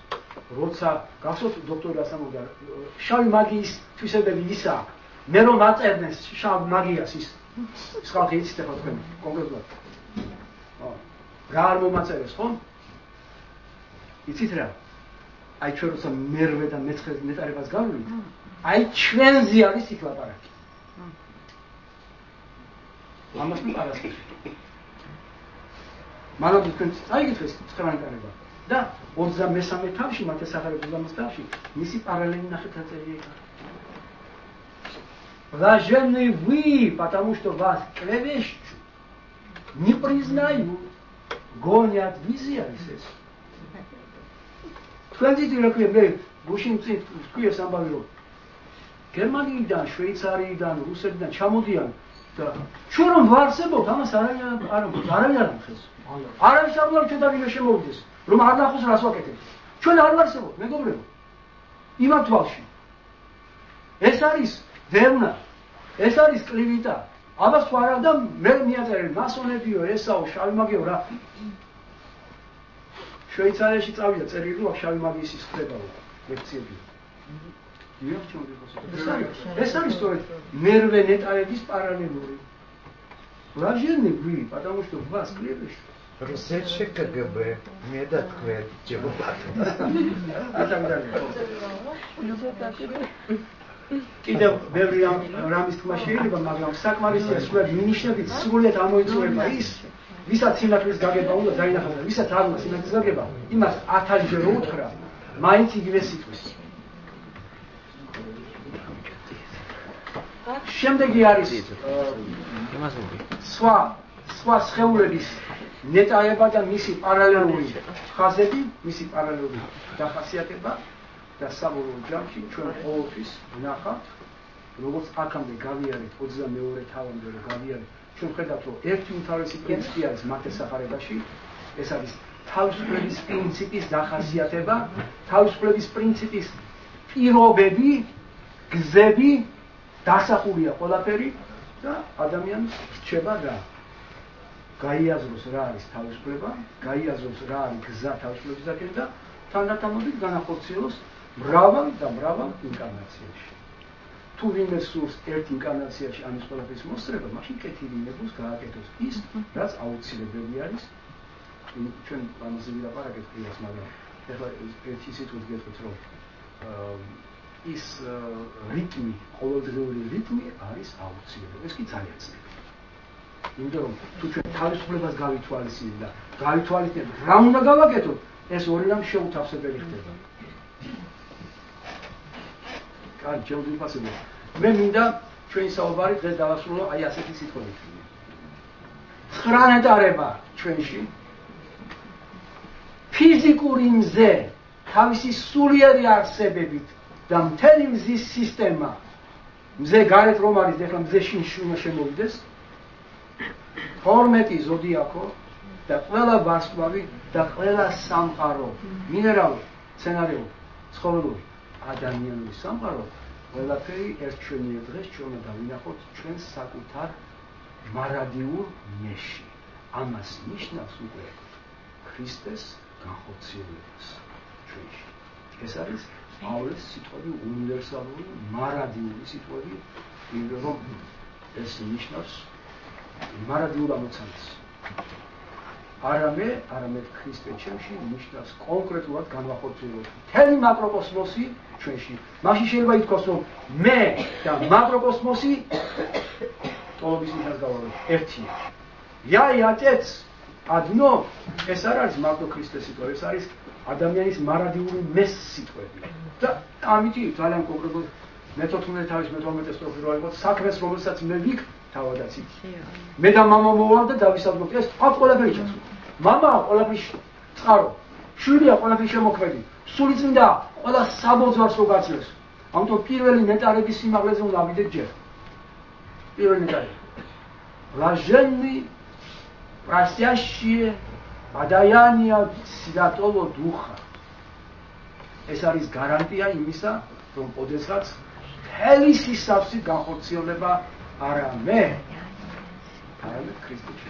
როცა გახსოვთ დოქტორი ასამოვდა, შავი მაგიის თვისებები ისაა, მე რომ აწერდნენ შავ მაგიას ის ხალხი იცით ახლა თქვენ კონკრეტულად. რა არ მომაწერეს, ხო? იცით რა? აი ჩვენ როცა მერვე და მეცხრე ნეტარებას გავვლით, აი ჩვენზე არის იქ ლაპარაკი. ამას მე პარასკევში. მაგრამ თქვენ წაიგეთ ეს 9 ნეტარება და 23 თავში მათე სახარების 23 თავში მისი параллельно ნახეთ აწერია. Блаженны вы, потому что вас клевещут, не признают, гонят, везде. თქვენ ძიძი რა ქვია მე გუშინ თქვია სამბავი რომ გერმანიიდან, შვეიცარიიდან, რუსეთიდან ჩამოდიან და ჩვენ რომ ვარსებობთ ამას არავინ არ ამხეს. არავის არ უნდა ჩვენ დავინე შემოვიდეს რომ არ ნახოს რას ვაკეთებთ. ჩვენ არ ვარსებობთ მეგობრებო. იმათ თვალში. ეს არის დევნა. ეს არის კლივიტა. ამას თუ არა და მე მიაწერე მასონებიო, ესაო, შავი მაგიო რა. შვეიცარიაში წავიდა წერილი რომ შავი მაგიის ისწრებაო ლექციები. ეს არის სწორედ მერვე ნეტარების პარალელური. Блаженный вы, потому что в вас клевещут. Русетче КГБ, медответ, чебопат. И так далее. კიდევ ბევრი რამის თქმა შეიძლება, მაგრამ საკმარისია სულად მინიშნებით სრულიად ამოიწურება ის, ვისაც სინათლის გაგება უნდა დაინახოს და ვისაც არ უნდა სინათლის გაგება, იმას 1000 ჯერ უთხრა, მაინც იგივე სიტყვის. შემდეგი არის სხვა სხეულების ნეტარება და მისი პარალელური ხაზები, მისი პარალელური დახასიათება და საბოლოო ჯამში ჩვენ ყოველთვის ვნახავთ, როგორც აქამდე გავიარეთ 22 თავამდე რომ გავიარეთ, ჩვენ ხედავთ რომ ერთი უმთავრესი პრინციპი არის მათესახარებაში, ეს არის თავისუფლების პრინციპის დახასიათება, თავისუფლების პრინციპის პირობები, გზები დასახულია ყველაფერი და ადამიანს რჩება რა გაიაზროს რა არის თავისუფლება, გაიაზროს რა არის გზა თავისუფლების დაკეცვა და თანდათანობით განახორციელოს მრავალ ინკარნაციაში. თუ ვინმე სურს ერთ ინკარნაციაში ამის ყველაფრის მოსწრება, მაშინ კეთილინებოს გააკეთოს ის, რაც აუცილებელი არის. ჩვენ ამაზე ვილაპარაკეთ დღეს, მაგრამ ეხლა ერთი სიტყვით გეტყვით რომ ის რიტმი, ყოველდღიური რიტმი არის აუცილებელი. ეს კი ძალიან ძნელია. იმიტომ რომ თუ ჩვენ თავისუფლებას გავითვალისწინებთ და გავითვალისწინებთ რა უნდა გავაკეთოთ, ეს ორი რამ შეუთავსებელი ხდება. კარგი, შემოგვიფასებია. მე მინდა ჩვენი საუბარი დღეს დავასრულო აი ასეთი სიტყვებით. 9 ნეტარება ჩვენში ფიზიკური მზე თავისი სულიერი არსებებით და მთელი მზის სისტემა მზე გარეთ რომ არის ეხლა მზეში უნდა შემოვიდეს 12 ზოდიაქო და ყველა ვარსკვლავი და ყველა სამყარო მინერალური, სცენარიული, ცხოველური, ადამიანური სამყარო ყველაფერი ერთ ჩვენიერ დღეს ჩვენ უნდა დავინახოთ ჩვენს საკუთარ მარადიულ ნეში. ამას ნიშნავს უკვე ქრისტეს განხორციელებას ჩვენში. ეს არის პავლეს სიტყვები უნივერსალური, მარადიული სიტყვები, იმიტომ რომ ეს ნიშნავს მარადიულ ამოცანას. არამედ ქრისტე ჩემში ნიშნავს კონკრეტულად განახორციელებას. მთელი მაკროკოსმოსი ჩვენში. მაშინ შეიძლება ითქვას, რომ მე და მაკროკოსმოსი ტოლობის ნიშნავს გავავლენ ერთია. Я и отец одно, ეს არ არის მარტო ქრისტეს სიტყვა, ეს არის ადამიანის მარადიული მეს სიტყვები. და ამიტომ ძალიან კონკრეტულად მე-14 თავის მე-12 სტროფი რო აიღოთ საქმეს, რომელსაც მე ვიქ თავადაც იქ. მე და მამა მოვალ და დავისაუბროთ ეს აქ ყველაფერი ჩასულ. მამა ყველაფრის წყარო, შვილია ყველაფრის შემოქმედი, სულიწმინდა ყველა საბოძვარს რო გაცლეს. ამიტომ პირველი ნეტარების სიმაღლეზე უნდა ავიდეთ ჯერ. პირველი ნეტარი. Блаженный просящие подаяния Святого Духа. ეს არის გარანტია იმისა, რომ ოდესღაც მთელი სისავსი განხორციელდება არამედ ქრისტეს.